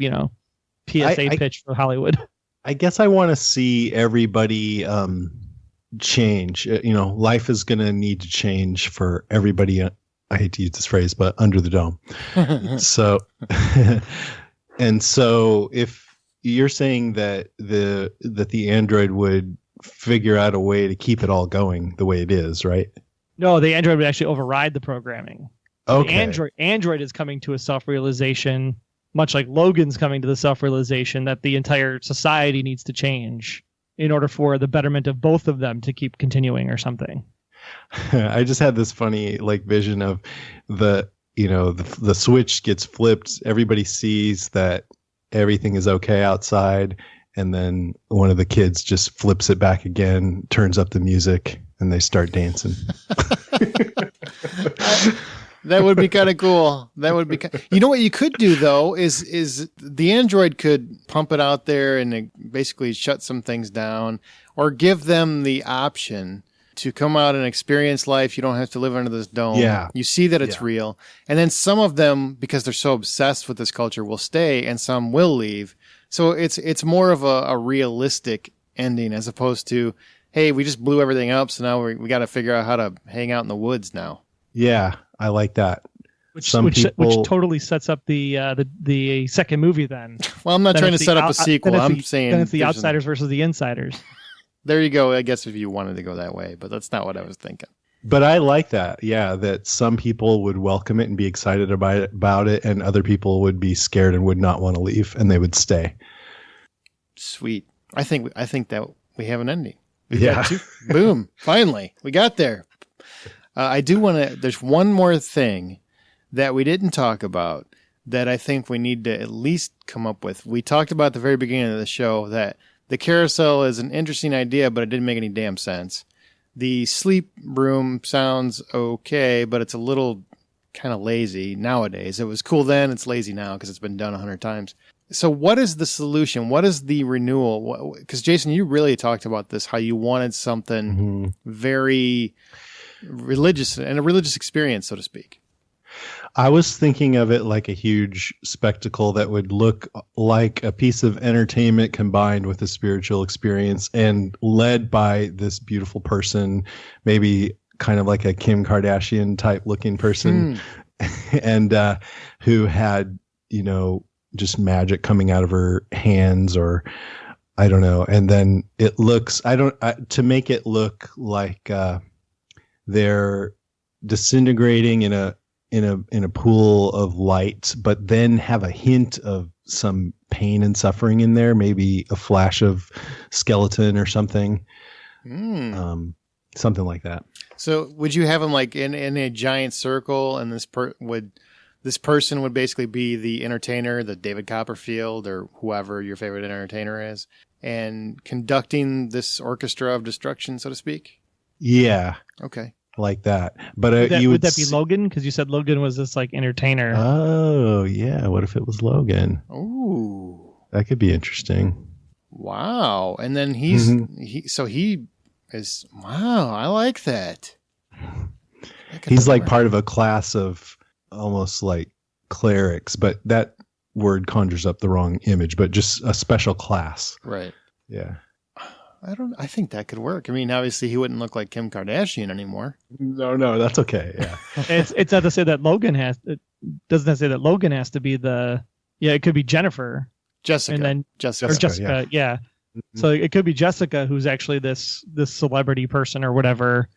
Speaker 2: PSA pitch for Hollywood.
Speaker 3: I guess I want to see everybody change. Life is going to need to change for everybody. I hate to use this phrase, but under the dome. So if you're saying that the android would figure out a way to keep it all going the way it is, right?
Speaker 2: No, the android would actually override the programming.
Speaker 3: Okay.
Speaker 2: The android is coming to a self-realization, much like Logan's coming to the self-realization that the entire society needs to change in order for the betterment of both of them to keep continuing or something.
Speaker 3: I just had this funny vision of the switch gets flipped. Everybody sees that everything is okay outside. And then one of the kids just flips it back again, turns up the music, and they start dancing.
Speaker 1: That would be kind of cool. That would be. You know what you could do though is the android could pump it out there and it basically shut some things down, or give them the option to come out and experience life. You don't have to live under this dome.
Speaker 3: Yeah.
Speaker 1: You see that it's real, and then some of them, because they're so obsessed with this culture, will stay, and some will leave. So it's more of a realistic ending as opposed to, hey, we just blew everything up, so now we got to figure out how to hang out in the woods now.
Speaker 3: Yeah, I like that.
Speaker 2: Which totally sets up the second movie then.
Speaker 1: Well, I'm not trying to set up a sequel. I'm saying
Speaker 2: it's the outsiders versus the insiders.
Speaker 1: There you go. I guess if you wanted to go that way, but that's not what I was thinking.
Speaker 3: But I like that. Yeah, that some people would welcome it and be excited about it, and other people would be scared and would not want to leave, and they would stay.
Speaker 1: Sweet. I think that we have an ending. Boom. Finally, we got there. I do want to. There's one more thing that we didn't talk about that I think we need to at least come up with. We talked about at the very beginning of the show that the carousel is an interesting idea, but it didn't make any damn sense. The sleep room sounds okay, but it's a little kind of lazy nowadays. It was cool then. It's lazy now because it's been done 100 times. So what is the solution? What is the renewal? Because Jason, you really talked about this, how you wanted something very religious and a religious experience, so to speak.
Speaker 3: I was thinking of it like a huge spectacle that would look like a piece of entertainment combined with a spiritual experience and led by this beautiful person, maybe kind of like a Kim Kardashian type looking person, and who had, just magic coming out of her hands, or I don't know. And then it looks, to make it look like they're disintegrating in a pool of light, but then have a hint of some pain and suffering in there, maybe a flash of skeleton or something, something like that.
Speaker 1: So would you have them like in a giant circle, and this person would basically be the entertainer, the David Copperfield or whoever your favorite entertainer is, and conducting this orchestra of destruction, so to speak?
Speaker 3: Yeah.
Speaker 1: Okay.
Speaker 3: Like that. But
Speaker 2: would that be Logan? Because you said Logan was this like entertainer.
Speaker 3: Oh yeah. What if it was Logan?
Speaker 1: Ooh,
Speaker 3: that could be interesting.
Speaker 1: Wow. And then he is. Wow, I like that.
Speaker 3: He's like part of a class of almost like clerics, but that word conjures up the wrong image. But just a special class. Right. Yeah.
Speaker 1: I think that could work. I mean, obviously he wouldn't look like Kim Kardashian anymore.
Speaker 3: No, that's okay. Yeah.
Speaker 2: It's not to say that Logan has, it doesn't say that Logan has to be it could be Jennifer.
Speaker 1: Jessica.
Speaker 2: And then
Speaker 1: Jessica.
Speaker 2: or Jessica, yeah. So it could be Jessica, who's actually this celebrity person or whatever,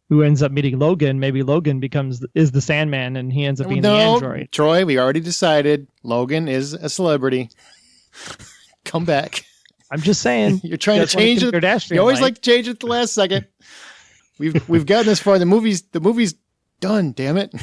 Speaker 2: who ends up meeting Logan. Maybe Logan is the Sandman, and he ends up being the android.
Speaker 1: Troy, we already decided Logan is a celebrity. Come back.
Speaker 2: I'm just saying.
Speaker 1: You're trying to change it. You always like to change it at the last second. We've gotten this far. The movie's done. Damn it!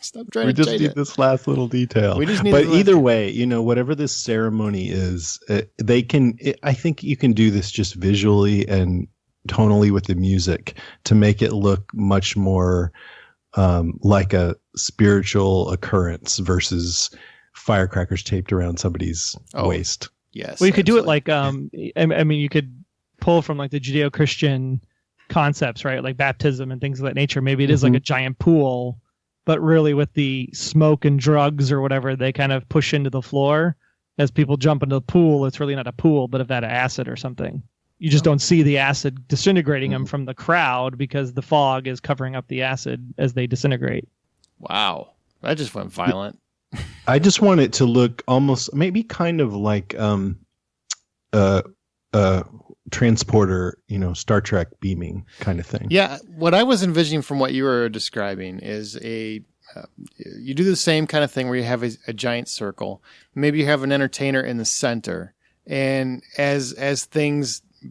Speaker 1: Stop trying to change it. We just
Speaker 3: need this last little detail. But either way, whatever this ceremony is, I think you can do this just visually and tonally with the music to make it look much more like a spiritual occurrence versus firecrackers taped around somebody's waist.
Speaker 1: Yes.
Speaker 2: Well, you could do it like I mean, you could pull from like the Judeo-Christian concepts, right? Like baptism and things of that nature. Maybe it is like a giant pool, but really with the smoke and drugs or whatever, they kind of push into the floor as people jump into the pool. It's really not a pool, but if that acid or something. You just don't see the acid disintegrating them from the crowd because the fog is covering up the acid as they disintegrate.
Speaker 1: Wow. That just went violent.
Speaker 3: I just want it to look almost maybe kind of like transporter, Star Trek beaming kind of thing.
Speaker 1: Yeah, what I was envisioning from what you were describing is you do the same kind of thing where you have a giant circle. Maybe you have an entertainer in the center, and as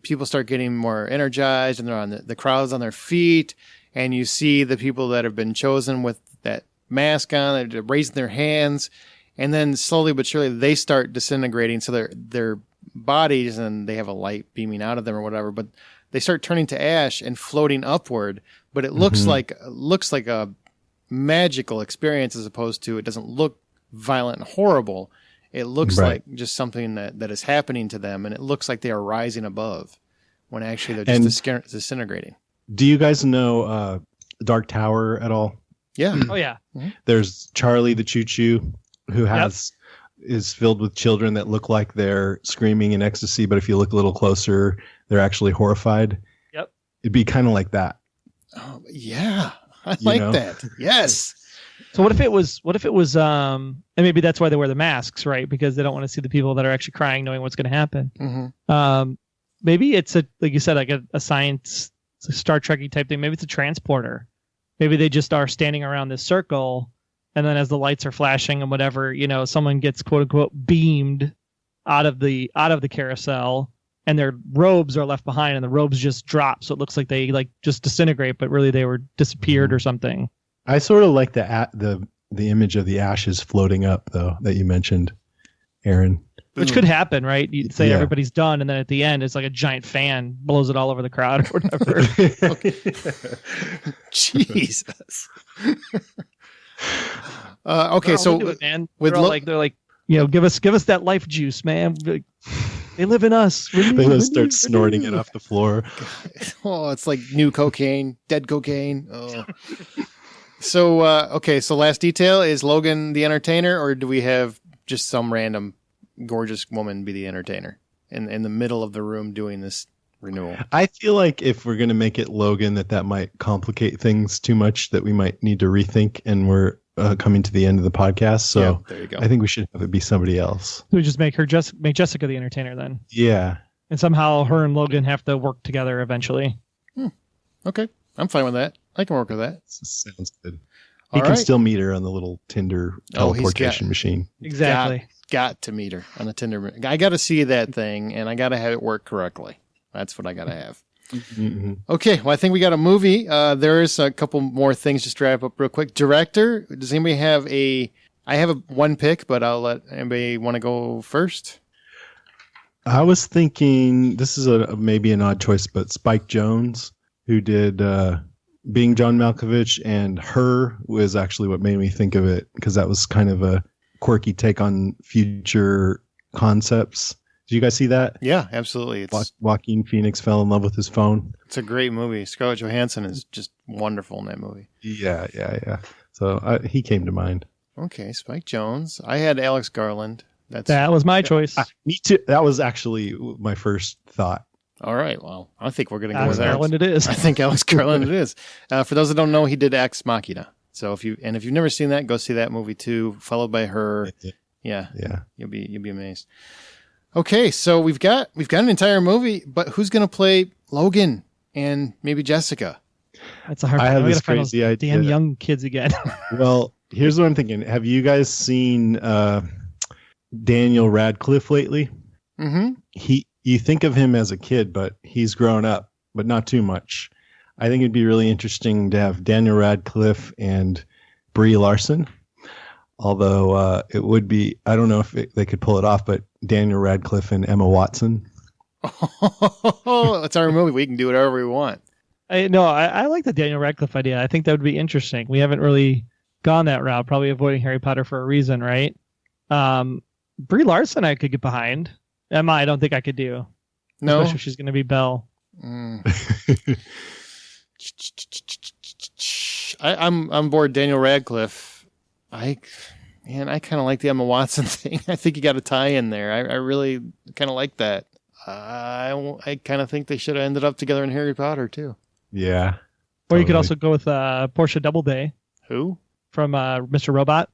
Speaker 1: people start getting more energized and they're on the crowd's on their feet, and you see the people that have been chosen with that mask on, they're raising their hands, and then slowly but surely they start disintegrating. So their bodies, and they have a light beaming out of them or whatever, but they start turning to ash and floating upward. But it looks like a magical experience, as opposed to, it doesn't look violent and horrible. It looks like just something that is happening to them, and it looks like they are rising above when actually they're just disintegrating.
Speaker 3: Do you guys know Dark Tower at all?
Speaker 1: Yeah.
Speaker 2: Oh yeah.
Speaker 3: There's Charlie the Choo Choo, who is filled with children that look like they're screaming in ecstasy, but if you look a little closer, they're actually horrified.
Speaker 2: Yep.
Speaker 3: It'd be kind of like that.
Speaker 1: Oh, yeah. I like that. Yes.
Speaker 2: So what if it was and maybe that's why they wear the masks, right? Because they don't want to see the people that are actually crying knowing what's going to happen.
Speaker 1: Mm-hmm.
Speaker 2: Maybe it's like you said, like a science, a Star Trek-y type thing. Maybe it's a transporter. Maybe they just are standing around this circle, and then as the lights are flashing and whatever, someone gets quote unquote beamed out of the carousel, and their robes are left behind, and the robes just drop, so it looks like they just disintegrate, but really they were disappeared or something.
Speaker 3: I sort of like the image of the ashes floating up, though, that you mentioned, Aaron.
Speaker 2: Which could happen, right? You'd say everybody's done, and then at the end, it's like a giant fan blows it all over the crowd or whatever.
Speaker 1: Jesus. Okay, so
Speaker 2: it, man.
Speaker 1: With
Speaker 2: they're like, give us that life juice, man. They live in us.
Speaker 3: They start snorting it off the floor.
Speaker 1: Oh, it's like new cocaine, dead cocaine. Oh. So, okay, so last detail, is Logan the entertainer, or do we have just some random gorgeous woman be the entertainer in the middle of the room doing this renewal?
Speaker 3: I feel like if we're going to make it Logan, that might complicate things too much, that we might need to rethink, and we're coming to the end of the podcast. So
Speaker 1: there you go.
Speaker 3: I think we should have it be somebody else.
Speaker 2: We just make Jessica the entertainer then.
Speaker 3: Yeah.
Speaker 2: And somehow her and Logan have to work together eventually.
Speaker 1: Okay. I'm fine with that. I can work with that.
Speaker 3: Sounds good. He can still meet her on the little Tinder teleportation machine.
Speaker 2: Exactly.
Speaker 1: Got to meet her on the Tinder. I got to see that thing, and I got to have it work correctly. That's what I got to have.
Speaker 3: Mm-hmm.
Speaker 1: Okay, well, I think we got a movie. There is a couple more things just to wrap up real quick. Director, does anybody have I have one pick, but I'll let anybody want to go first.
Speaker 3: I was thinking, this is maybe an odd choice, but Spike Jonze, who did Being John Malkovich, and Her was actually what made me think of it, because that was kind of a quirky take on future concepts. Did you guys see that?
Speaker 1: Yeah, absolutely.
Speaker 3: Joaquin Phoenix fell in love with his phone.
Speaker 1: It's a great movie. Scarlett Johansson is just wonderful in that movie.
Speaker 3: Yeah. So he came to mind.
Speaker 1: Okay, Spike Jonze. I had Alex Garland.
Speaker 2: That was my choice.
Speaker 3: Me too. That was actually my first thought.
Speaker 1: All right. Well, I think we're going to go
Speaker 2: Alex
Speaker 1: with
Speaker 2: Garland. It is.
Speaker 1: I think Alex Garland it is. For those that don't know, he did Ex Machina. So if you've never seen that, go see that movie too. Followed by Her. Yeah. You'll be amazed. Okay, so we've got an entire movie, but who's going to play Logan and maybe Jessica?
Speaker 2: That's a hard.
Speaker 3: I have
Speaker 2: We
Speaker 3: this
Speaker 2: gotta find those
Speaker 3: crazy idea.
Speaker 2: damn young kids again.
Speaker 3: Well, here's what I'm thinking. Have you guys seen Daniel Radcliffe lately?
Speaker 1: Mm-hmm.
Speaker 3: You think of him as a kid, but he's grown up, but not too much. I think it'd be really interesting to have Daniel Radcliffe and Brie Larson. Although it would be, I don't know if they could pull it off, but Daniel Radcliffe and Emma Watson.
Speaker 1: Oh, it's our movie. We can do whatever we want.
Speaker 2: I like the Daniel Radcliffe idea. I think that would be interesting. We haven't really gone that route, probably avoiding Harry Potter for a reason, right? Brie Larson I could get behind. Emma, I don't think I could do.
Speaker 1: No.
Speaker 2: Especially if she's going to be Belle.
Speaker 1: I'm bored. Daniel Radcliffe. I kind of like the Emma Watson thing. I think you got a tie in there. I really kind of like that. I kind of think they should have ended up together in Harry Potter too.
Speaker 3: Yeah.
Speaker 2: Or you could also go with Portia Doubleday.
Speaker 1: Who?
Speaker 2: From Mr. Robot.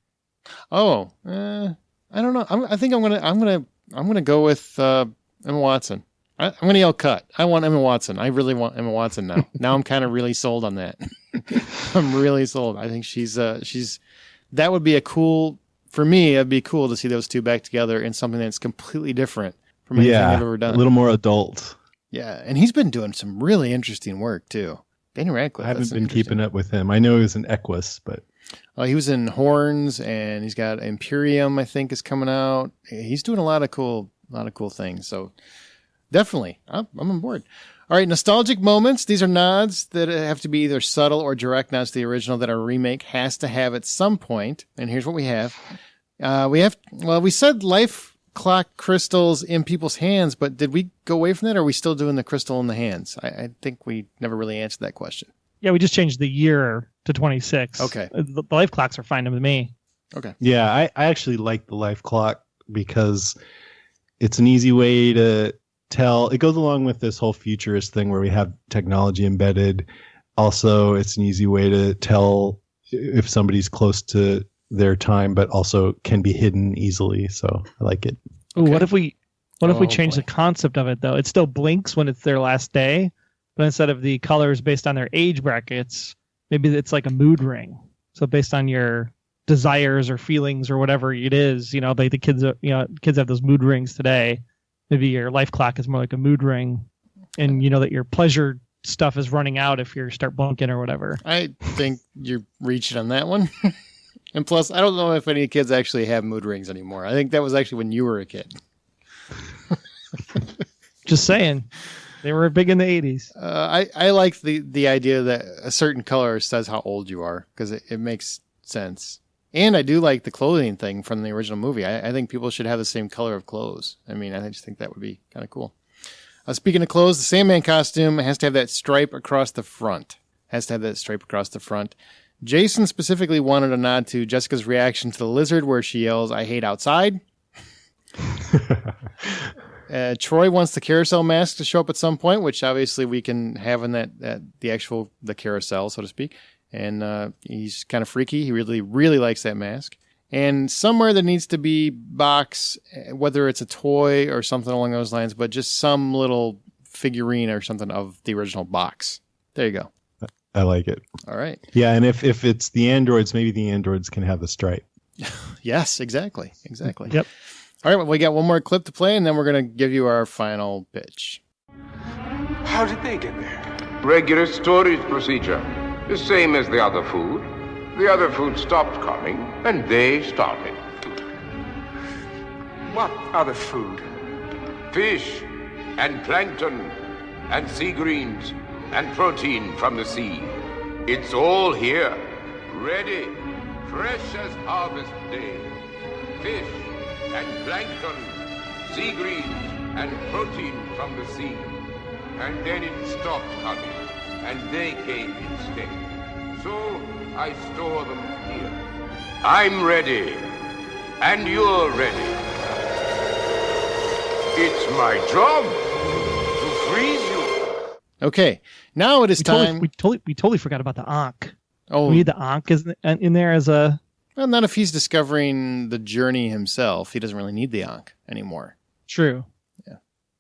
Speaker 1: Oh, I don't know. I think I'm gonna go with Emma Watson. I'm gonna yell cut. I want Emma Watson. I really want Emma Watson now. Now I'm kind of really sold on that. I'm really sold. I think she's that would be for me. It'd be cool to see those two back together in something that's completely different from anything they've ever done.
Speaker 3: A little more adult.
Speaker 1: Yeah, and he's been doing some really interesting work too. Daniel Radcliffe.
Speaker 3: I haven't been keeping up with him. I know he was in Equus, but
Speaker 1: he was in Horns, and he's got Imperium. I think is coming out. He's doing a lot of cool things. So definitely, I'm on board. All right, nostalgic moments. These are nods that have to be either subtle or direct nods to the original that our remake has to have at some point. And here's what we have. We said life clock crystals in people's hands, but did we go away from that, or are we still doing the crystal in the hands? I think we never really answered that question.
Speaker 2: Yeah, we just changed the year to 26.
Speaker 1: Okay.
Speaker 2: The life clocks are fine with me.
Speaker 1: Okay.
Speaker 3: Yeah, I actually like the life clock because it's an easy way to tell. It goes along with this whole futurist thing where we have technology embedded. Also, it's an easy way to tell if somebody's close to their time, but also can be hidden easily. So I like it.
Speaker 2: Ooh, what if we change
Speaker 1: boy.
Speaker 2: the concept of it though? It still blinks when it's their last day, but instead of the colors based on their age brackets, maybe it's like a mood ring. So based on your desires or feelings or whatever it is, like the kids have those mood rings today. Maybe your life clock is more like a mood ring, and you know that your pleasure stuff is running out if you start blinking or whatever.
Speaker 1: I think you're reaching on that one. And plus, I don't know if any kids actually have mood rings anymore. I think that was actually when you were a kid.
Speaker 2: Just saying. They were big in the 80s.
Speaker 1: I like the idea that a certain color says how old you are, because it makes sense. And I do like the clothing thing from the original movie. I think people should have the same color of clothes. I mean, I just think that would be kind of cool. Speaking of clothes, the Sandman costume has to have that stripe across the front. Jason specifically wanted a nod to Jessica's reaction to the lizard where she yells, "I hate outside." Troy wants the Carousel mask to show up at some point, which obviously we can have in the Carousel, so to speak. And he's kind of freaky. He really, really likes that mask. And somewhere there needs to be box, whether it's a toy or something along those lines, but just some little figurine or something of the original box. There you go.
Speaker 3: I like it.
Speaker 1: All right.
Speaker 3: Yeah, and if it's the androids, maybe the androids can have the stripe.
Speaker 1: Yes, exactly.
Speaker 2: Yep.
Speaker 1: All right, well, we got one more clip to play, and then we're going to give you our final pitch.
Speaker 6: How did they get there?
Speaker 5: Regular storage procedure. The same as the other food. The other food stopped coming, and they started.
Speaker 6: What other food?
Speaker 5: Fish, and plankton, and sea greens, and protein from the sea. It's all here, ready, fresh as harvest day. Fish, and plankton, sea greens, and protein from the sea. And then it stopped coming, and they came instead. So I store them here. I'm ready, and you're ready. It's my job to freeze you.
Speaker 1: Okay, now it is time.
Speaker 2: We totally forgot about the Ankh.
Speaker 1: Oh,
Speaker 2: We need the Ankh in there as a...
Speaker 1: Well, not if he's discovering the journey himself. He doesn't really need the Ankh anymore.
Speaker 2: True.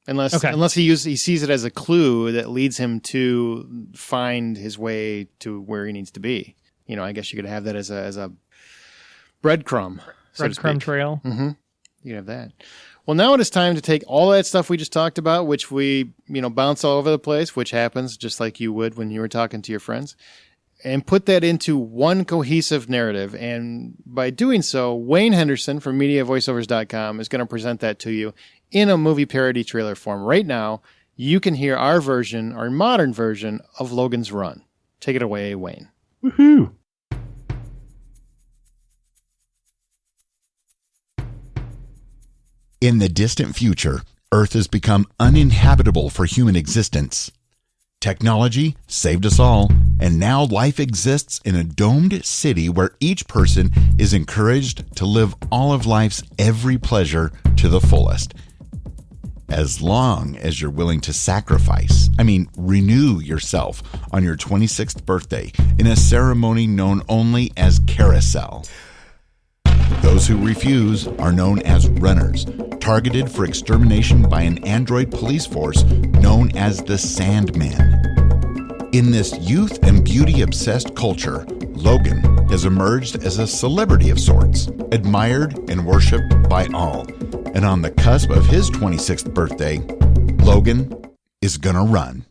Speaker 1: Unless he sees it as a clue that leads him to find his way to where he needs to be. I guess you could have that as a breadcrumb.
Speaker 2: Breadcrumb trail.
Speaker 1: Mm-hmm. You could have that. Well, now it is time to take all that stuff we just talked about, which we, bounce all over the place, which happens just like you would when you were talking to your friends, and put that into one cohesive narrative. And by doing so, Wayne Henderson from MediaVoiceovers.com is going to present that to you in a movie parody trailer form. Right now, you can hear our modern version of Logan's Run. Take it away, Wayne.
Speaker 3: Woohoo!
Speaker 7: In the distant future, Earth has become uninhabitable for human existence. Technology saved us all, and now life exists in a domed city where each person is encouraged to live all of life's every pleasure to the fullest. As long as you're willing to renew yourself on your 26th birthday in a ceremony known only as Carousel. Those who refuse are known as runners, targeted for extermination by an android police force known as the Sandmen. In this youth and beauty-obsessed culture, Logan has emerged as a celebrity of sorts, admired and worshipped by all. And on the cusp of his 26th birthday, Logan is gonna run.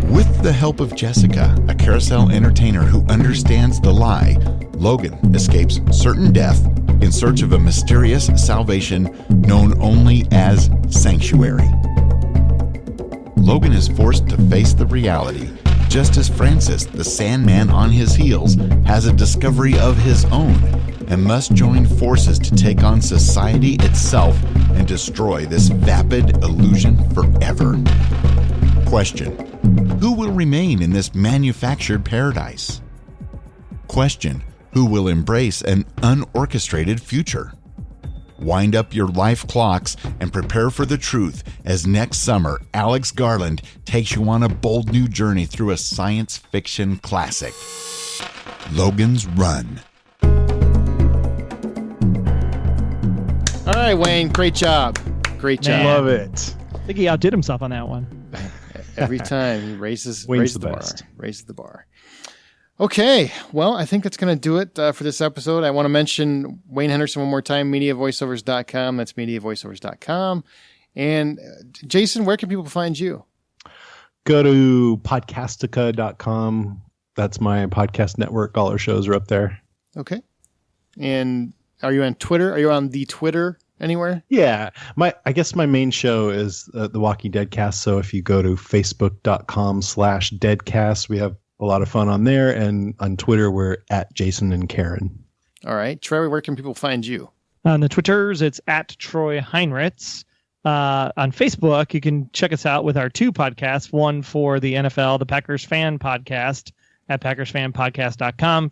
Speaker 7: With the help of Jessica, a Carousel entertainer who understands the lie, Logan escapes certain death in search of a mysterious salvation known only as Sanctuary. Logan is forced to face the reality, just as Francis, the Sandman on his heels, has a discovery of his own and must join forces to take on society itself and destroy this vapid illusion forever. Question: who will remain in this manufactured paradise? Question: who will embrace an unorchestrated future? Wind up your life clocks and prepare for the truth as next summer, Alex Garland takes you on a bold new journey through a science fiction classic, Logan's Run.
Speaker 1: All right, Wayne, great job. Great job.
Speaker 2: Man.
Speaker 3: Love it.
Speaker 2: I think he outdid himself on that one.
Speaker 1: Every time he raises
Speaker 3: Wayne's
Speaker 1: the
Speaker 3: the
Speaker 1: bar.
Speaker 3: best.
Speaker 1: Raises the bar. Okay, well, I think that's going to do it for this episode. I want to mention Wayne Henderson one more time, MediaVoiceovers.com. That's MediaVoiceovers.com. And Jason, where can people find you?
Speaker 3: Go to podcastica.com. That's my podcast network. All our shows are up there.
Speaker 1: Okay. And are you on Twitter? Are you on the Twitter anywhere?
Speaker 3: Yeah. I guess my main show is the Walking Dead cast. So if you go to facebook.com/deadcast, we have a lot of fun on there. And on Twitter, we're at Jason and Karen.
Speaker 1: All right. Trevor, where can people find you?
Speaker 2: On the Twitters, it's at Troy Heinritz. On Facebook, you can check us out with our two podcasts, one for the NFL, the Packers Fan Podcast at PackersFanPodcast.com,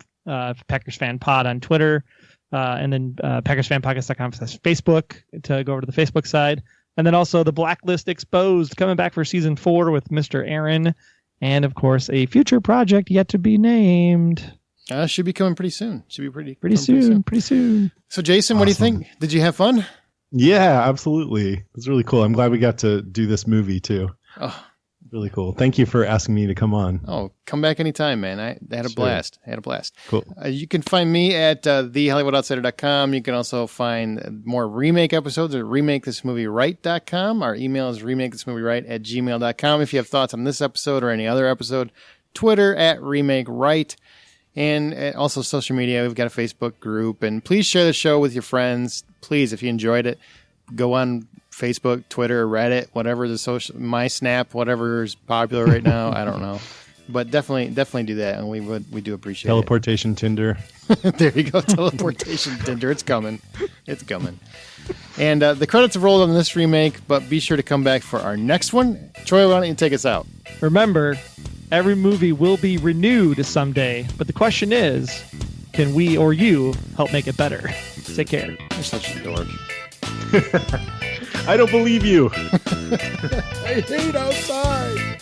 Speaker 2: Packers Fan Pod on Twitter, and then PackersFanPodcast.com/Facebook to go over to the Facebook side. And then also the Blacklist Exposed, coming back for season 4 with Mr. Aaron. And, of course, a future project yet to be named.
Speaker 1: Should be coming pretty soon. Should be pretty
Speaker 2: soon.
Speaker 1: So, Jason, What do you think? Did you have fun?
Speaker 3: Yeah, absolutely. It was really cool. I'm glad we got to do this movie, too.
Speaker 1: Oh,
Speaker 3: really cool. Thank you for asking me to come on.
Speaker 1: Oh, come back anytime, man. I had a blast.
Speaker 3: Cool.
Speaker 1: You can find me at thehollywoodoutsiders.com. You can also find more remake episodes at remakethismovieright.com. Our email is remakethismovieright@gmail.com. If you have thoughts on this episode or any other episode, Twitter at remakeright. And also social media. We've got a Facebook group. And please share the show with your friends. Please, if you enjoyed it, go on Facebook, Twitter, Reddit, whatever the social, MySnap, whatever is popular right now. I don't know. But definitely do that. And we do appreciate
Speaker 3: Teleportation Tinder.
Speaker 1: There you go. Teleportation Tinder. It's coming. It's coming. And the credits have rolled on this remake, but be sure to come back for our next one. Troy, why don't you take us out?
Speaker 2: Remember, every movie will be renewed someday, but the question is, can we or you help make it better? Take care.
Speaker 1: You're such a dork.
Speaker 3: I don't believe you.
Speaker 1: I hate outside.